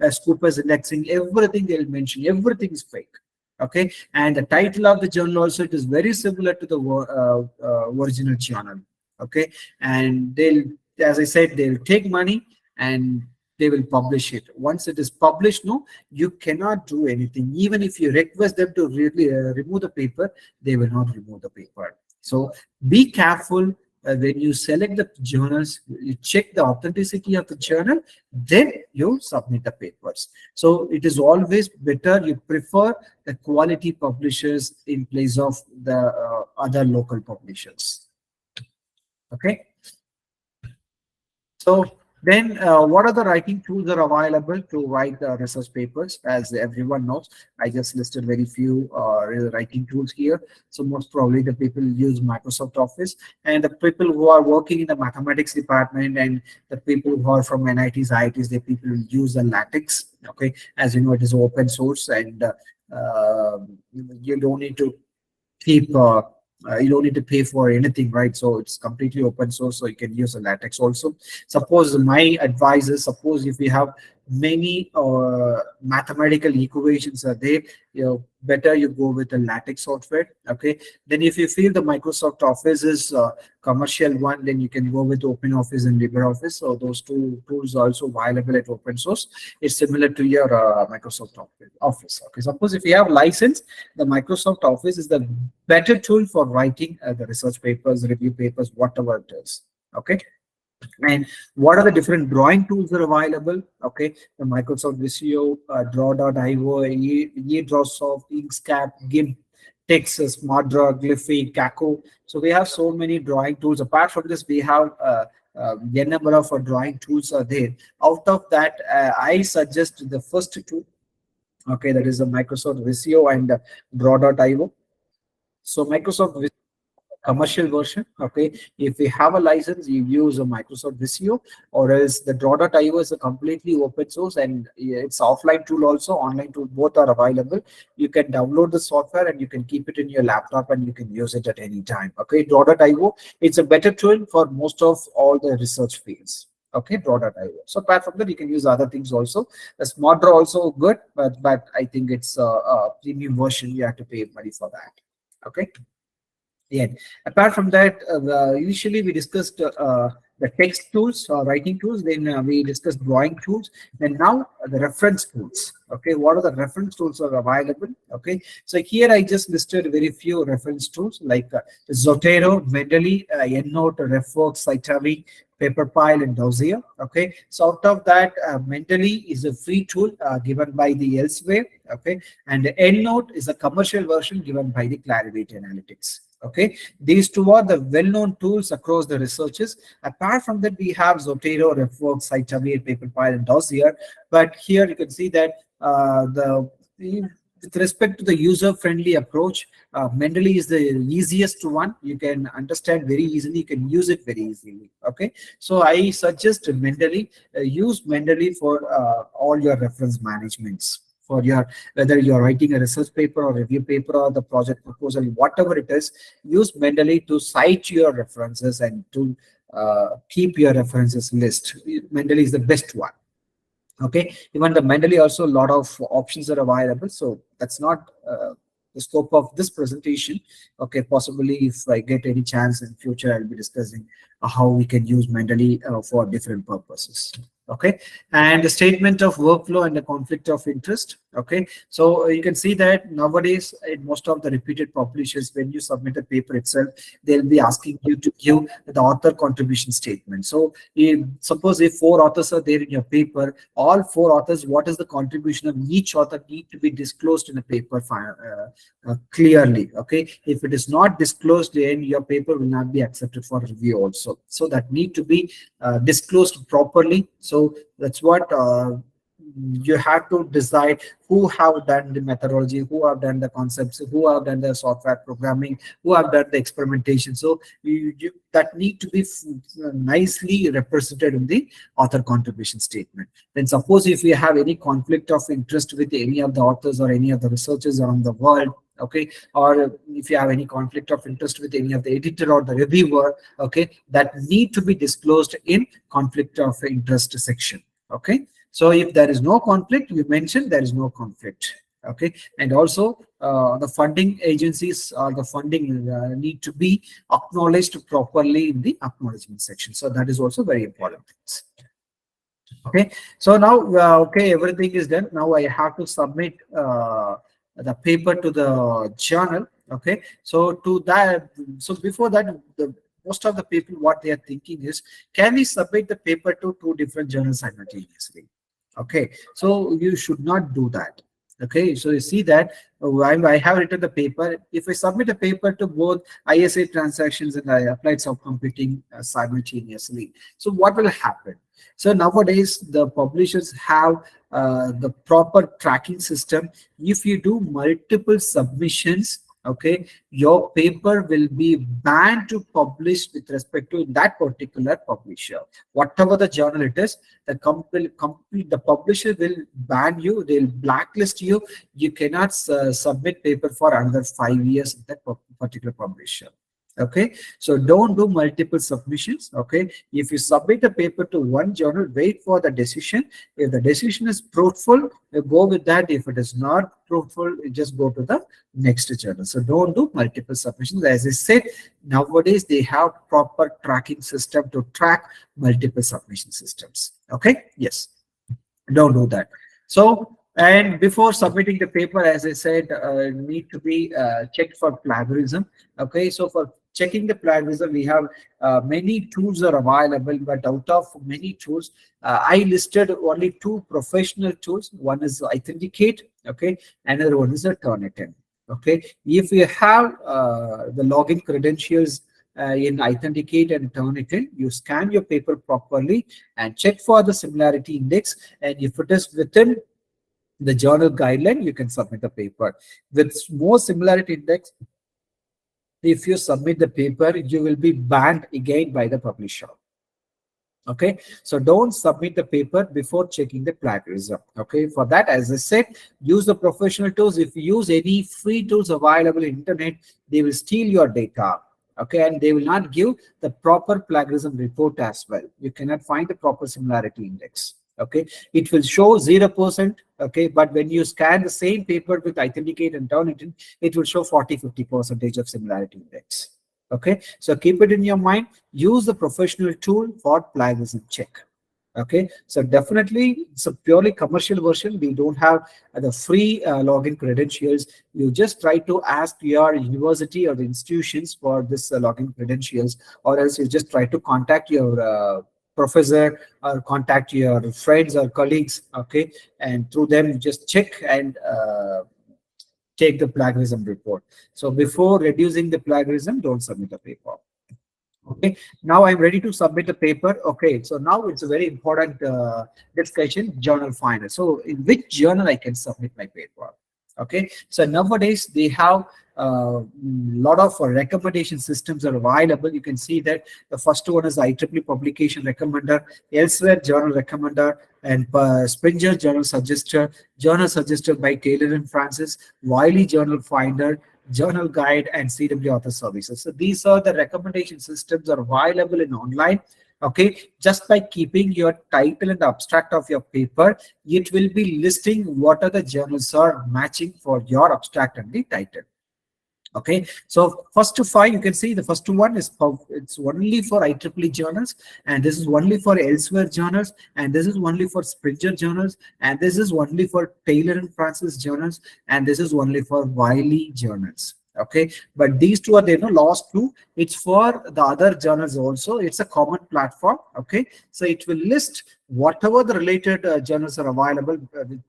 Scoopus indexing, everything they'll mention, everything is fake. Okay, and the title of the journal also, it is very similar to the original journal. Okay, and they'll, as I said, they'll take money and they will publish it. Once it is published, no, you cannot do anything. Even if you request them to really remove the paper, they will not remove the paper. So be careful when you select the journals. You check the authenticity of the journal, then you submit the papers. So it is always better you prefer the quality publishers in place of the other local publishers. Okay. So then what are the writing tools are available to write research papers? As everyone knows, I just listed very few writing tools here. So most probably the people use Microsoft Office, and the people who are working in the mathematics department and the people who are from NITs, IITs, the people use the LaTeX. Okay, as you know, it is open source, and you don't need to keep you don't need to pay for anything, right? So it's completely open source, so you can use a LaTeX also. Suppose my advice is, suppose if you have many mathematical equations are there, better you go with the LaTeX software. Okay, then if you feel the Microsoft Office is commercial one, then you can go with OpenOffice and LibreOffice. So those two tools are also available at open source. It's similar to your Microsoft Office. Okay, suppose if you have license, the Microsoft Office is the better tool for writing the research papers, review papers, whatever it is. Okay. And what are the different drawing tools that are available? Okay, the Microsoft Visio, Draw.io, eDrawSoft, Inkscape, GIMP, Text, SmartDraw, Glyphy, Kako. So we have so many drawing tools. Apart from this, we have a number of drawing tools are there. Out of that, I suggest the first two. Okay, that is the Microsoft Visio and Draw.io. So Microsoft Visio commercial version. Okay, if you have a license, you use a Microsoft Visio, or else the Draw.io is a completely open source, and it's offline tool also, online tool, both are available. You can download the software and you can keep it in your laptop and you can use it at any time. Okay, Draw.io, it's a better tool for most of all the research fields. Okay, draw.io. So apart from that, you can use other things also. The smart draw also good, but I think it's a premium version. You have to pay money for that. Okay. Yeah. Apart from that, initially we discussed the text tools, writing tools. Then we discussed drawing tools. Then now the reference tools. Okay, what are the reference tools are available? Okay, so here I just listed very few reference tools like Zotero, Mendeley, EndNote, RefWorks, Citavi, Paperpile, and Dossier. Okay, so out of that, Mendeley is a free tool given by the Elsewhere. Okay, and EndNote is a commercial version given by the Clarivate Analytics. Okay, these two are the well-known tools across the researches. Apart from that, we have Zotero, RefWorks, Citavi, Paperpile, and Dossier. But here you can see that with respect to the user-friendly approach, Mendeley is the easiest one. You can understand very easily. You can use it very easily. Okay, so I suggest Mendeley. Use Mendeley for all your reference managements. For your whether you're writing a research paper or review paper or the project proposal, whatever it is, use Mendeley to cite your references and to keep your references list. Mendeley is the best one. Okay, even the Mendeley also a lot of options are available, so that's not the scope of this presentation. Okay, possibly if I get any chance in future, I'll be discussing how we can use Mendeley for different purposes. Okay, and the statement of workflow and the conflict of interest. Okay, so you can see that nowadays in most of the repeated publishers, when you submit a paper itself, they'll be asking you to give the author contribution statement. So suppose if 4 authors are there in your paper, all 4 authors, what is the contribution of each author need to be disclosed in a paper clearly. Okay, if it is not disclosed, then your paper will not be accepted for review also. So that need to be disclosed properly. So that's what you have to decide who have done the methodology, who have done the concepts, who have done the software programming, who have done the experimentation. So that need to be nicely represented in the author contribution statement. Then suppose if you have any conflict of interest with any of the authors or any of the researchers around the world, okay, or if you have any conflict of interest with any of the editor or the reviewer, okay, that need to be disclosed in conflict of interest section. Okay, so if there is no conflict, you mentioned there is no conflict. Okay, and also the funding agencies or the funding need to be acknowledged properly in the acknowledgement section. So that is also very important. Okay, so now okay, everything is done. Now I have to submit the paper to the journal. Okay, so to that, so before that, most of the people, what they are thinking is, can we submit the paper to 2 different journals simultaneously? Okay, so you should not do that. Okay, so you see that while I have written the paper, if I submit a paper to both ISA transactions and applied subcomputing simultaneously, so what will happen? So nowadays the publishers have the proper tracking system. If you do multiple submissions, okay, your paper will be banned to publish with respect to that particular publisher. Whatever the journal it is, the the publisher will ban you, they'll blacklist you. You cannot submit paper for another 5 years in that particular publisher. Okay, so don't do multiple submissions. Okay, if you submit a paper to one journal, wait for the decision. If the decision is fruitful, you go with that. If it is not fruitful, you just go to the next journal. So don't do multiple submissions. As I said, nowadays they have proper tracking system to track multiple submission systems. Okay, yes, don't do that. So, and before submitting the paper, as I said, need to be checked for plagiarism. Okay, so for checking the plagiarism, we have many tools are available, but out of many tools, I listed only 2 professional tools. One is Authenticate, okay, another one is a Turnitin. Okay, if you have the login credentials in Authenticate and Turnitin, you scan your paper properly and check for the similarity index, and if it is within the journal guideline, you can submit the paper. With more similarity index, if you submit the paper, you will be banned again by the publisher. Okay, so don't submit the paper before checking the plagiarism. Okay, for that, as I said, use the professional tools. If you use any free tools available on internet, they will steal your data. Okay, and they will not give the proper plagiarism report as well. You cannot find the proper similarity index. Okay, it will show 0%. Okay, but when you scan the same paper with authenticate and turn it in, it will show 40-50% of similarity index. Okay, so keep it in your mind. Use the professional tool for plagiarism check. Okay, so definitely it's a purely commercial version. We don't have the free login credentials. You just try to ask your university or the institutions for this login credentials, or else you just try to contact your professor or contact your friends or colleagues. Okay, and through them you just check and take the plagiarism report. So before reducing the plagiarism, don't submit a paper. Okay, now I'm ready to submit a paper. Okay, so now it's a very important discussion, journal finder. So in which journal I can submit my paper? Okay, so nowadays they have a lot of recommendation systems are available. You can see that the first one is IEEE publication recommender, elsewhere journal recommender, and Springer journal suggested by Taylor and Francis, Wiley journal finder, journal guide, and CW author services. So these are the recommendation systems are available in online. Okay, just by keeping your title and abstract of your paper, it will be listing what are the journals are matching for your abstract and the title. Okay, so first to five, you can see the first one is it's only for IEEE journals, and this is only for elsewhere journals, and this is only for Springer journals, and this is only for Taylor and Francis journals, and this is only for Wiley journals. Okay, but these two are there, no last two. It's for the other journals also. It's a common platform. Okay, so it will list whatever the related journals are available with.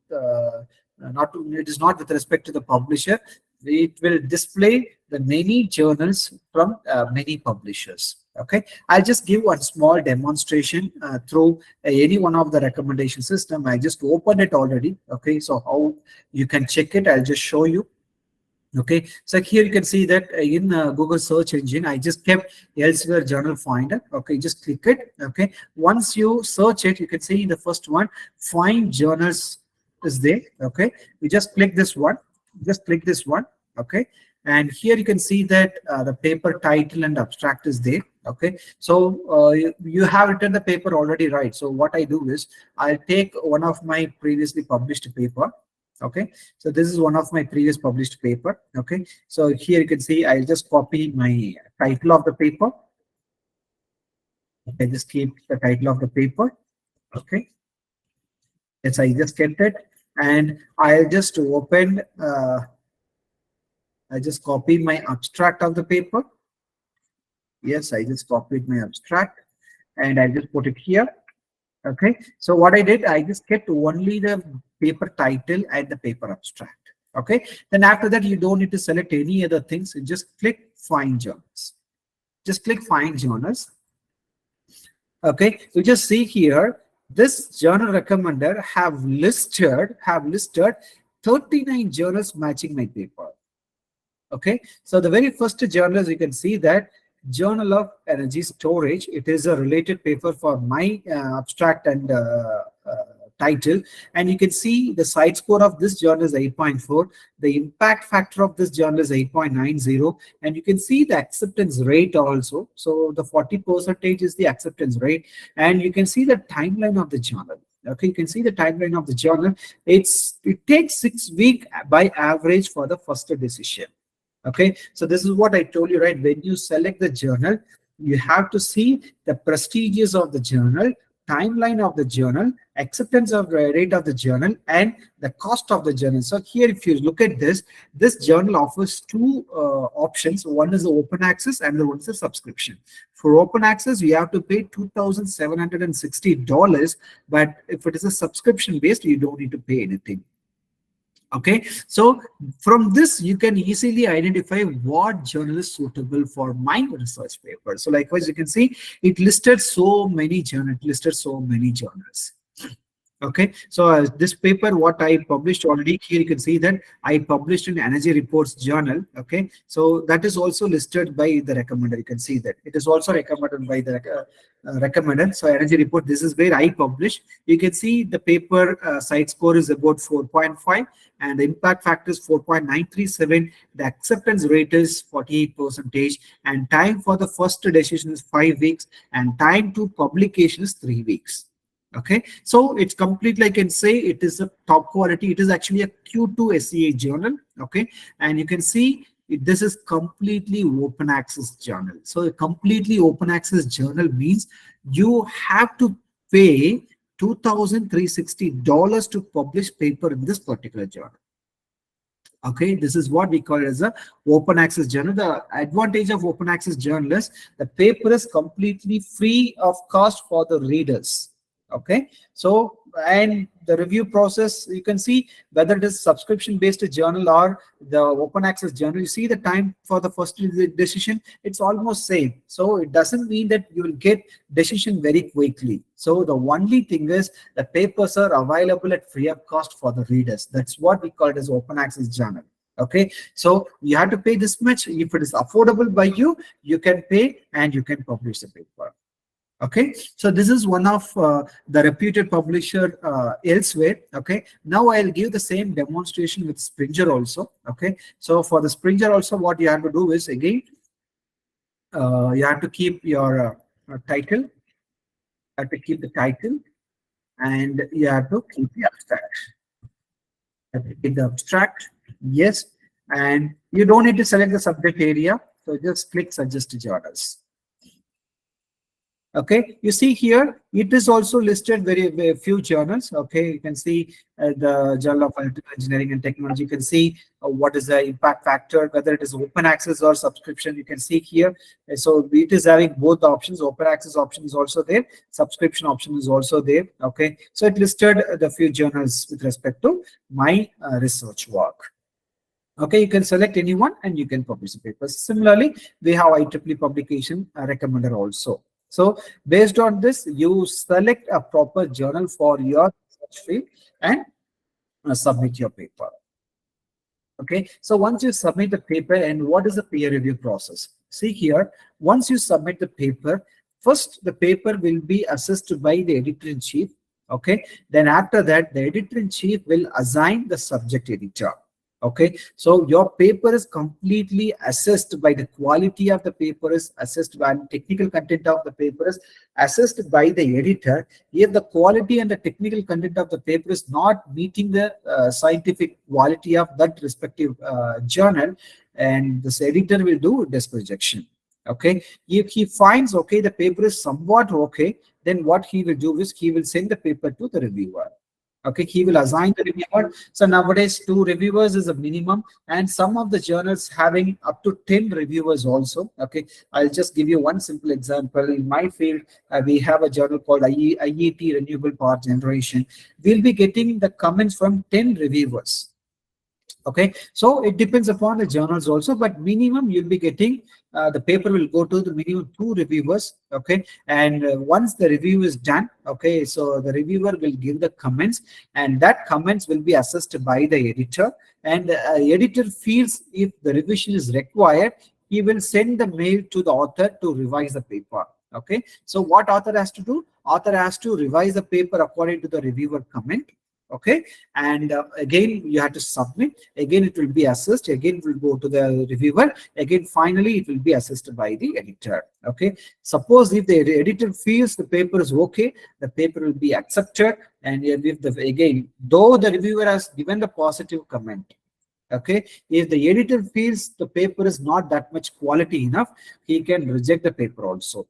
Not it is not with respect to the publisher. It will display the many journals from many publishers. Okay, I'll just give one small demonstration through any one of the recommendation system. I just opened it already. Okay, so how you can check it, I'll just show you. Okay, so here you can see that in Google search engine, I just kept elsewhere journal finder. Okay, just click it. Okay, once you search it, you can see the first one, find journals is there. Okay, you just click this one, just click this one. Okay, and here you can see that the paper title and abstract is there. Okay, so you have written the paper already, right? So what I do is I'll take one of my previously published paper. Okay, so this is one of my previous published paper. Okay, so here you can see I'll just copy my title of the paper. I just keep the title of the paper. Okay, yes, I just kept it, and I'll just open I just copied my abstract of the paper. Yes, I just copied my abstract and I just put it here. Okay, so what I did, I just kept only the paper title and the paper abstract. Okay, then after that, you don't need to select any other things. You just click find journals. Just click find journals. Okay, you just see here, this journal recommender have listed 39 journals matching my paper. Okay, so the very first journal, as you can see that Journal of Energy Storage, it is a related paper for my abstract and title, and you can see the side score of this journal is 8.4. The impact factor of this journal is 8.90, and you can see the acceptance rate also. So the 40% is the acceptance rate, and you can see the timeline of the journal. Okay, you can see the timeline of the journal. It takes 6 weeks by average for the first decision. Okay, so this is what I told you, right? When you select the journal, you have to see the prestigious of the journal, timeline of the journal, acceptance of the rate of the journal, and the cost of the journal. So here, if you look at this journal offers two options. One is the open access and the one is the subscription. For open access, you have to pay $2,760, but if it is a subscription based, you don't need to pay anything. Okay, so from this you can easily identify what journal is suitable for my research paper. So likewise, you can see it listed so many journals. Okay, so this paper, what I published already, here you can see that I published in Energy Reports Journal. Okay, so that is also listed by the recommender. You can see that it is also recommended by the recommended. So Energy Report, this is where I publish. You can see the paper site score is about 4.5 and the impact factor is 4.937. The acceptance rate is 48%, and time for the first decision is 5 weeks, and time to publication is 3 weeks. Okay, so it's completely, I can say it is a top quality. It is actually a Q2 SEA journal. Okay, and you can see this is completely open access journal. So a completely open access journal means you have to pay $2,360 to publish paper in this particular journal. Okay, this is what we call it as a open access journal. The advantage of open access journal is the paper is completely free of cost for the readers. Okay, so and the review process, you can see whether it is subscription based journal or the open access journal. You see the time for the first decision, it's almost same. So it doesn't mean that you will get decision very quickly. So the only thing is the papers are available at free of cost for the readers. That's what we call it as open access journal. Okay, so you have to pay this much. If it is affordable by you, you can pay and you can publish the paper. Okay, so this is one of the reputed publisher elsewhere. Okay, now I'll give the same demonstration with Springer also. Okay, so for the Springer also, what you have to do is, again, you have to keep your title. You have to keep the title, and you have to keep the abstract. You have to keep the abstract, yes, and you don't need to select the subject area. So just click suggest journals. Okay, you see here, it is also listed very few journals. Okay, you can see the Journal of Electrical Engineering and Technology. You can see what is the impact factor, whether it is open access or subscription. You can see here. So it is having both the options. Open access option is also there. Subscription option is also there. Okay, so it listed the few journals with respect to my research work. Okay, you can select anyone and you can publish the papers. Similarly, we have IEEE publication recommender also. So based on this, you select a proper journal for your research field and submit your paper. Okay, so once you submit the paper, and what is the peer review process? See here, once you submit the paper, first the paper will be assessed by the editor-in-chief. Okay, then after that, the editor-in-chief will assign the subject editor. Okay, so your paper is completely assessed by the quality of the paper, is assessed by technical content of the paper is assessed by the editor. If the quality and the technical content of the paper is not meeting the scientific quality of that respective journal, and this editor will do desk rejection. Okay, if he finds okay the paper is somewhat okay, then what he will do is he will send the paper to the reviewer. Okay, he will assign the reviewer. So nowadays 2 reviewers is a minimum, and some of the journals having up to 10 reviewers also. Okay, I'll just give you one simple example. In my field, we have a journal called IET Renewable Power Generation. We'll be getting the comments from 10 reviewers. Okay, so it depends upon the journals also, but minimum you'll be getting the paper will go to the minimum 2 reviewers. Okay, and once the review is done, okay, so the reviewer will give the comments, and that comments will be assessed by the editor, and the editor feels if the revision is required, he will send the mail to the author to revise the paper. Okay, so what author has to do? Author has to revise the paper according to the reviewer comment. Okay, and again you have to submit, again it will be assessed, again it will go to the reviewer, again finally it will be assessed by the editor. Okay, suppose if the editor feels the paper is okay, the paper will be accepted, and if the again though the reviewer has given the positive comment, okay, if the editor feels the paper is not that much quality enough, he can reject the paper also.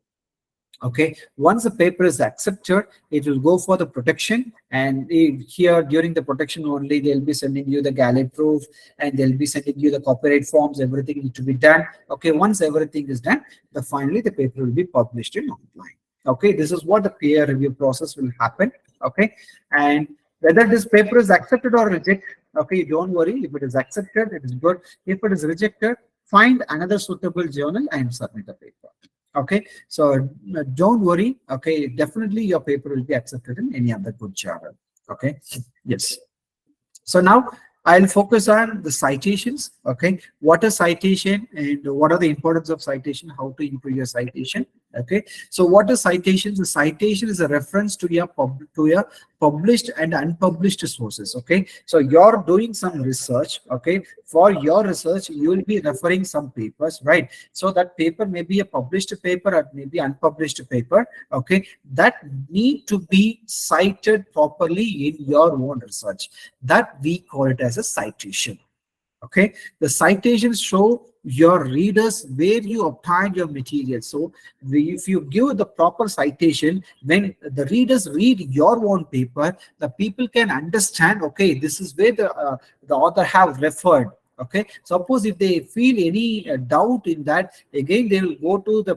Okay, once the paper is accepted, it will go for the protection, and here during the protection only they'll be sending you the galley proof, and they'll be sending you the copyright forms. Everything needs to be done. Okay, once everything is done, finally the paper will be published in online. Okay, this is what the peer review process will happen. Okay, and whether this paper is accepted or rejected, okay, don't worry. If it is accepted, it is good. If it is rejected, find another suitable journal and submit the paper. Okay, so don't worry. Okay, definitely your paper will be accepted in any other good journal. Okay. Yes. So now I'll focus on the citations. Okay, what is citation and what are the importance of citation? How to improve your citation? Okay, so what is citation? The citation is a reference to your published and unpublished sources. Okay, so you're doing some research. Okay, for your research you will be referring some papers, right? So that paper may be a published paper or maybe unpublished paper. Okay, that need to be cited properly in your own research. That we call it as a citation. Okay, the citations show your readers where you obtained your material. So if you give the proper citation, when the readers read your own paper, the people can understand, okay, this is where the author have referred. Okay, suppose if they feel any doubt in that, again they will go to the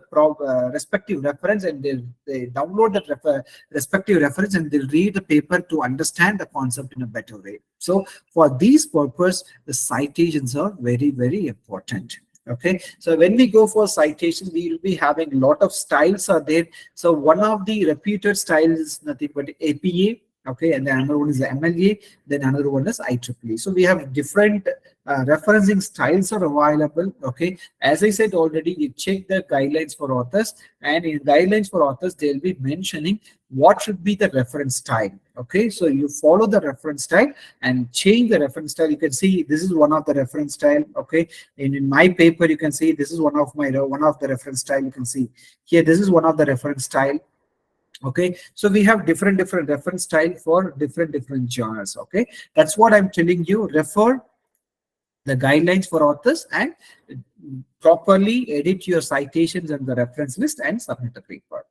respective reference and they download that respective reference and they'll read the paper to understand the concept in a better way. So for these purpose, the citations are very, very important. Okay, so when we go for citations, we will be having a lot of styles are there. So one of the reputed styles is nothing but APA. Okay, and then another one is the MLA, then another one is IEEE. So we have different referencing styles are available. Okay, as I said already, you check the guidelines for authors, and in guidelines for authors, they'll be mentioning what should be the reference style. Okay, so you follow the reference style and change the reference style. You can see this is one of the reference style. Okay, and in my paper, you can see this is one of the reference style. You can see here, this is one of the reference style. Okay, so we have different reference style for different genres. Okay, that's what I'm telling you. Refer the guidelines for authors and properly edit your citations and the reference list and submit the paper.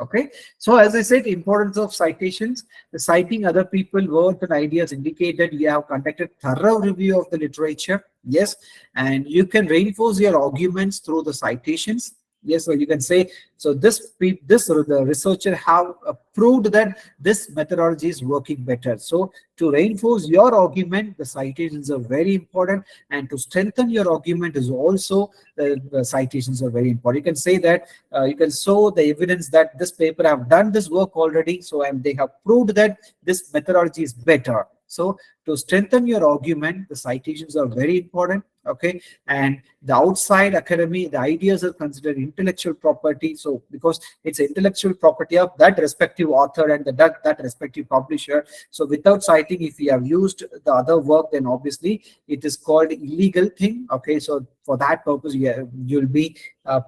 Okay, so as I said, importance of citations, the citing other people, words and ideas indicate that you have conducted thorough review of the literature. Yes, and you can reinforce your arguments through the citations. Yes, so you can say, so the researcher have proved that this methodology is working better. So to reinforce your argument, the citations are very important, and to strengthen your argument is also the citations are very important. You can say that you can show the evidence that this paper have done this work already, so and they have proved that this methodology is better. So to strengthen your argument, the citations are very important. Okay, and the outside academy, the ideas are considered intellectual property. So because it's intellectual property of that respective author and that respective publisher. So without citing, if you have used the other work, then obviously it is called illegal thing. Okay, so for that purpose, you'll be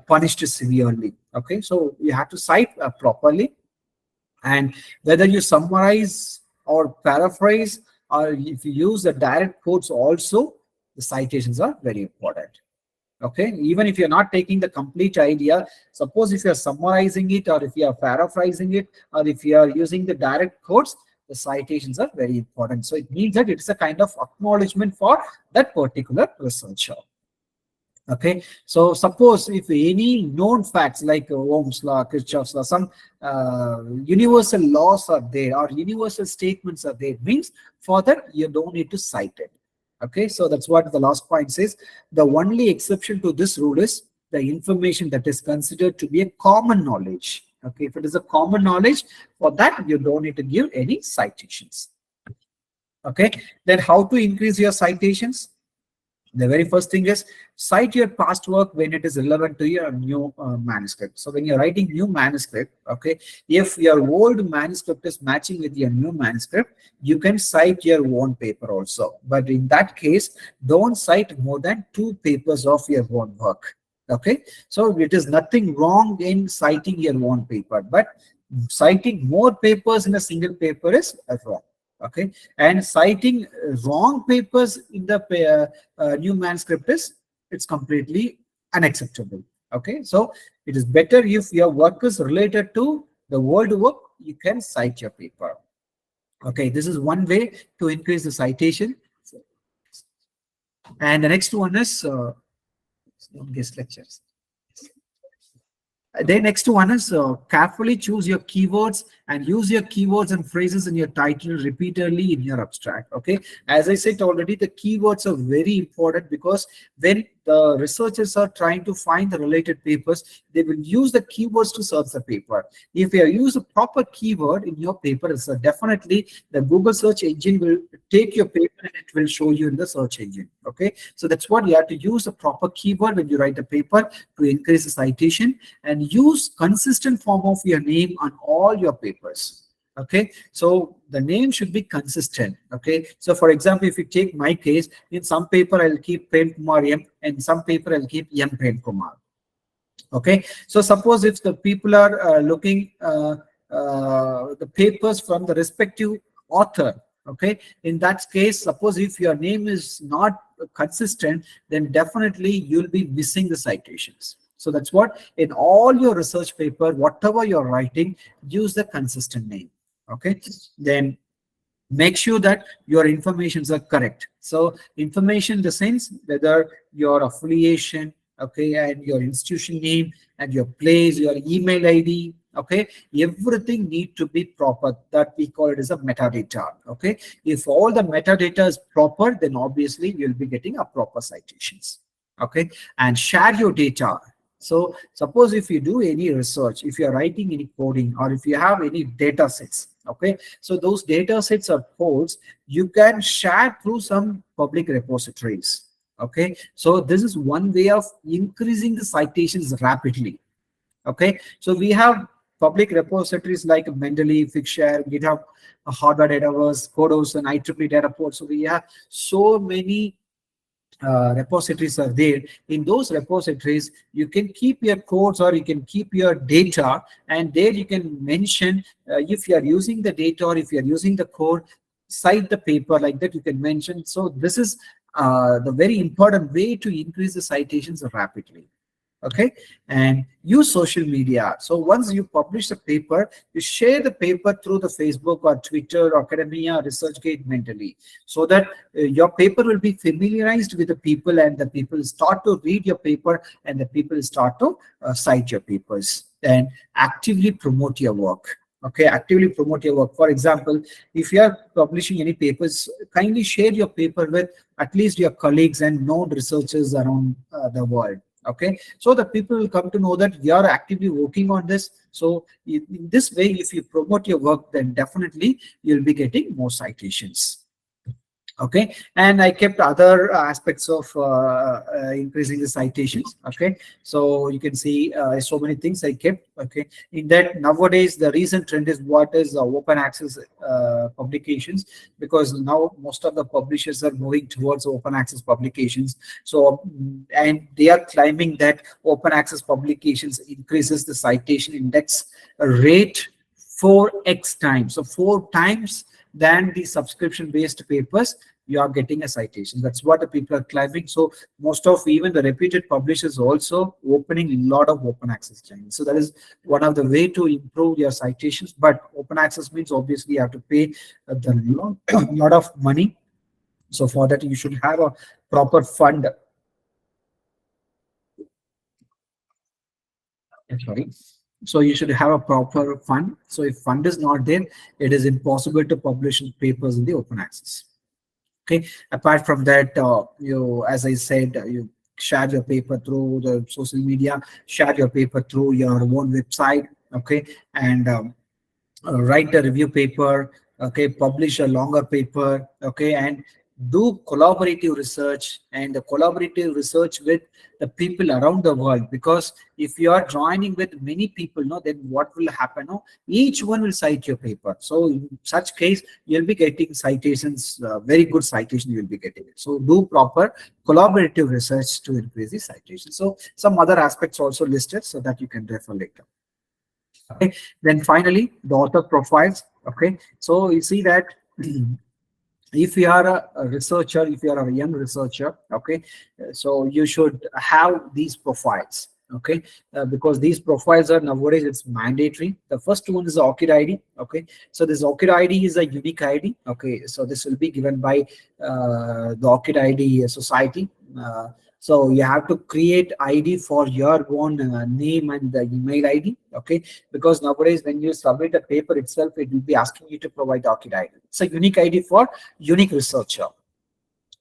punished severely. Okay, so you have to cite properly, and whether you summarize or paraphrase, or if you use the direct quotes also, the citations are very important. Okay, even if you're not taking the complete idea, suppose if you're summarizing it or if you are paraphrasing it or if you are using the direct quotes, the citations are very important. So it means that it is a kind of acknowledgement for that particular researcher. Okay, so suppose if any known facts like Ohm's law, Kirchhoff's law, some universal laws are there or universal statements are there, means for that you don't need to cite it. Okay, so that's what the last point says. The only exception to this rule is the information that is considered to be a common knowledge. Okay, if it is a common knowledge, for that you don't need to give any citations. Okay, then how to increase your citations? The very first thing is cite your past work when it is relevant to your new manuscript. So when you're writing new manuscript, okay, if your old manuscript is matching with your new manuscript, you can cite your own paper also. But in that case, don't cite more than 2 papers of your own work. Okay, so it is nothing wrong in citing your own paper, but citing more papers in a single paper is wrong. Okay, and citing wrong papers in the new manuscript it's completely unacceptable. Okay, so it is better if your work is related to the old work, you can cite your paper. Okay, this is one way to increase the citation. And the next one is guest lectures. The next one is carefully choose your keywords and use your keywords and phrases in your title repeatedly in your abstract. Okay, as I said already, the keywords are very important because when the researchers are trying to find the related papers, they will use the keywords to search the paper. If you use a proper keyword in your paper, so definitely the Google search engine will take your paper and it will show you in the search engine. Okay, so that's what you have to use a proper keyword when you write a paper to increase the citation, and use consistent form of your name on all your papers. Okay, so the name should be consistent. Okay, so for example, if you take my case, in some paper I'll keep Prem Kumar M, and some paper I'll keep M Prem Kumar. Okay, so suppose if the people are looking the papers from the respective author, okay, in that case, suppose if your name is not consistent, then definitely you'll be missing the citations. So that's what, in all your research paper, whatever you're writing, use the consistent name. Okay, then make sure that your informations are correct. So information in the sense whether your affiliation, okay, and your institution name and your place, your email ID, okay, everything need to be proper. That we call it as a metadata. Okay, if all the metadata is proper, then obviously you'll be getting a proper citations. Okay, and share your data. So suppose if you do any research, if you're writing any coding, or if you have any data sets, okay, so those data sets or codes you can share through some public repositories. Okay, so this is one way of increasing the citations rapidly. Okay, so we have public repositories like Mendeley, Figshare, GitHub, Harvard Dataverse, Codos, and IEEE Dataport. So we have so many repositories are there. In those repositories, you can keep your codes or you can keep your data, and there you can mention if you are using the data or if you are using the code, cite the paper like that you can mention. So this is the very important way to increase the citations rapidly. Okay, and use social media. So once you publish a paper, you share the paper through the Facebook or Twitter or Academia, ResearchGate, Mentally, so that your paper will be familiarized with the people, and the people start to read your paper, and the people start to cite your papers. And actively promote your work. Okay, actively promote your work. For example, if you are publishing any papers, kindly share your paper with at least your colleagues and known researchers around the world. Okay, so the people will come to know that you are actively working on this. So in this way, if you promote your work, then definitely you'll be getting more citations. Okay, and I kept other aspects of increasing the citations. Okay, so you can see so many things I kept. Okay, in that nowadays the recent trend is what is open access publications, because now most of the publishers are moving towards open access publications. So and they are claiming that open access publications increases the citation index rate 4x times, so 4 times than the subscription based papers. You are getting a citation. That's what the people are claiming. So most of even the reputed publishers also opening a lot of open access channels. So that is one of the way to improve your citations. But open access means obviously you have to pay the lot of money. So for that you should have a proper fund. Sorry. So you should have a proper fund. So if fund is not there, it is impossible to publish papers in the open access. Okay, apart from that, you, as I said, you share your paper through the social media, share your paper through your own website. Okay, and write a review paper. Okay, publish a longer paper. Okay, and do collaborative research, and the collaborative research with the people around the world. Because if you are joining with many people, no, then what will happen? No, each one will cite your paper. So in such case, you'll be getting citations, very good citation you will be getting it. So do proper collaborative research to increase the citation. So some other aspects also listed so that you can refer later. Okay, then finally the author profiles. Okay, so you see that if you are a researcher, if you are a young researcher, okay, so you should have these profiles. Okay, because these profiles are nowadays it's mandatory. The first one is the ORCID ID. Okay, so this ORCID ID is a unique ID. Okay, so this will be given by the ORCID ID society. So you have to create ID for your own name and the email ID. Okay, because nowadays when you submit a paper itself, it will be asking you to provide ORCID ID. It's a unique ID for unique researcher.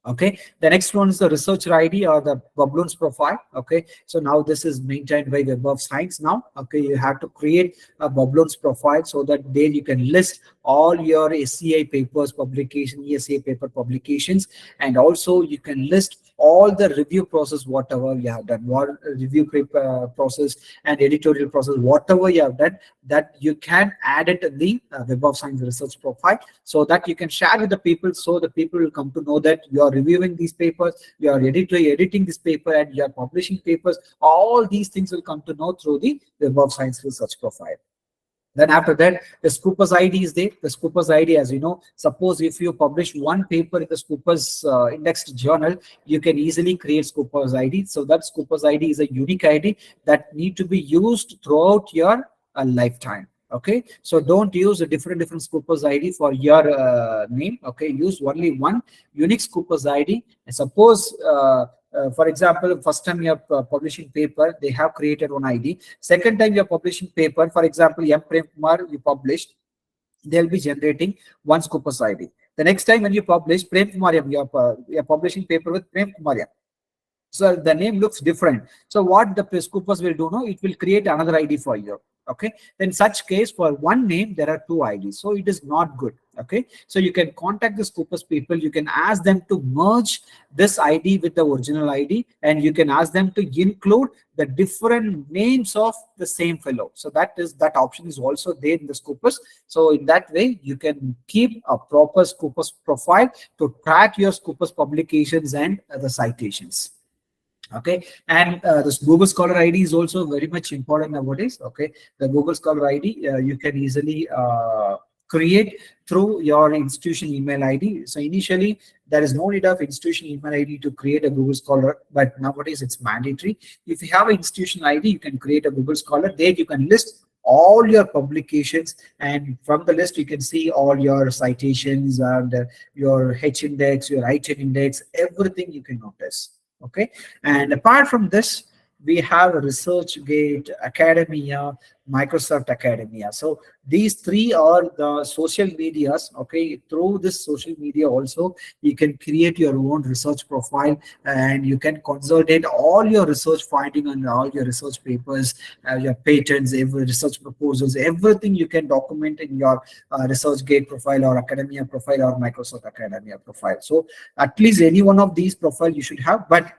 Okay, the next one is the researcher ID or the Bubloons profile. Okay, so now this is maintained by Web of Science now. Okay, you have to create a Bubloons profile so that there you can list all your SCI papers publication, ESA paper publications, and also you can list all the review process, whatever you have done, what review paper process and editorial process, whatever you have done, that you can add it in the Web of Science research profile, so that you can share with the people, so the people will come to know that you are reviewing these papers, you are editing this paper, and you are publishing papers. All these things will come to know through the Web of Science research profile. Then after that, the Scoopers ID is there. The Scoopers ID, as you know, suppose if you publish one paper in the Scoopers indexed journal, you can easily create Scoopers ID. So that Scoopers ID is a unique ID that need to be used throughout your lifetime. Okay, so don't use a different Scoopers ID for your name. Okay, use only one unique Scoopers ID. And suppose for example, first time you're publishing paper, they have created one ID. Second time you're publishing paper, for example, M. Prem Kumar, you published, they'll be generating one Scoopers ID. The next time when you publish Prem Kumar, you're publishing paper with Prem Kumar. So the name looks different. So what the Scoopers will do now, it will create another ID for you. Okay. In such case, for one name, there are two IDs. So it is not good. Okay. So you can contact the Scoopers people. You can ask them to merge this ID with the original ID, and you can ask them to include the different names of the same fellow. So that option is also there in the Scoopers. So in that way, you can keep a proper Scoopers profile to track your Scoopers publications and the citations. Okay, and this Google Scholar ID is also very much important nowadays. Okay, the Google Scholar ID you can easily create through your institution email ID. So initially there is no need of institution email ID to create a Google Scholar, but nowadays it's mandatory. If you have an institution ID, you can create a Google Scholar. There you can list all your publications, and from the list you can see all your citations and your H index, your I-10 index, everything you can notice. Okay, and apart from this, we have ResearchGate, Academia, Microsoft Academia. So these three are the social medias. Okay, through this social media also you can create your own research profile, and you can consolidate all your research finding and all your research papers, your patents, every research proposals, everything you can document in your ResearchGate profile or Academia profile or Microsoft Academia profile. So at least any one of these profile you should have, but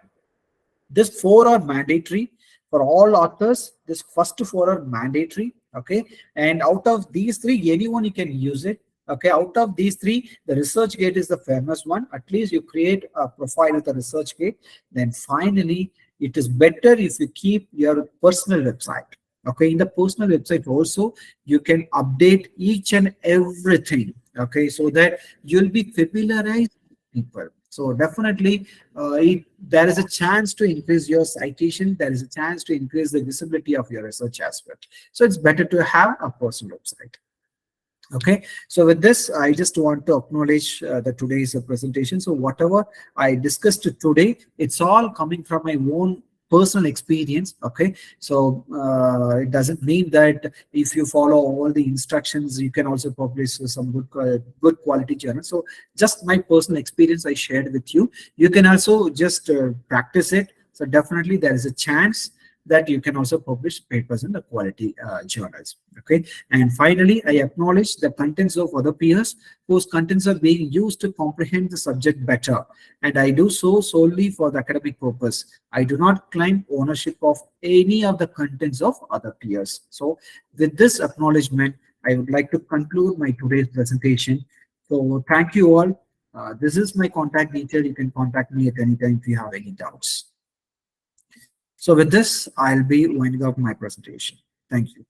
this four are mandatory for all authors. This first four are mandatory. Okay, and out of these three, anyone you can use it. Okay, out of these three, the ResearchGate is the famous one. At least you create a profile with the ResearchGate. Then finally, it is better if you keep your personal website. Okay, in the personal website also, you can update each and everything. Okay, so that you'll be familiarized with people. So definitely, there is a chance to increase your citation. There is a chance to increase the visibility of your research as well. So it's better to have a personal website. Okay, so with this, I just want to acknowledge the today's presentation. So whatever I discussed today, it's all coming from my own personal experience. Okay, so it doesn't mean that if you follow all the instructions, you can also publish some good quality journal. So just my personal experience I shared with you. You can also just practice it. So definitely there is a chance that you can also publish papers in the quality journals. Okay, and finally, I acknowledge the contents of other peers whose contents are being used to comprehend the subject better, and I do so solely for the academic purpose. I do not claim ownership of any of the contents of other peers. So with this acknowledgement, I would like to conclude my today's presentation. So thank you all. This is my contact detail. You can contact me at any time if you have any doubts. So with this, I'll be winding up my presentation. Thank you.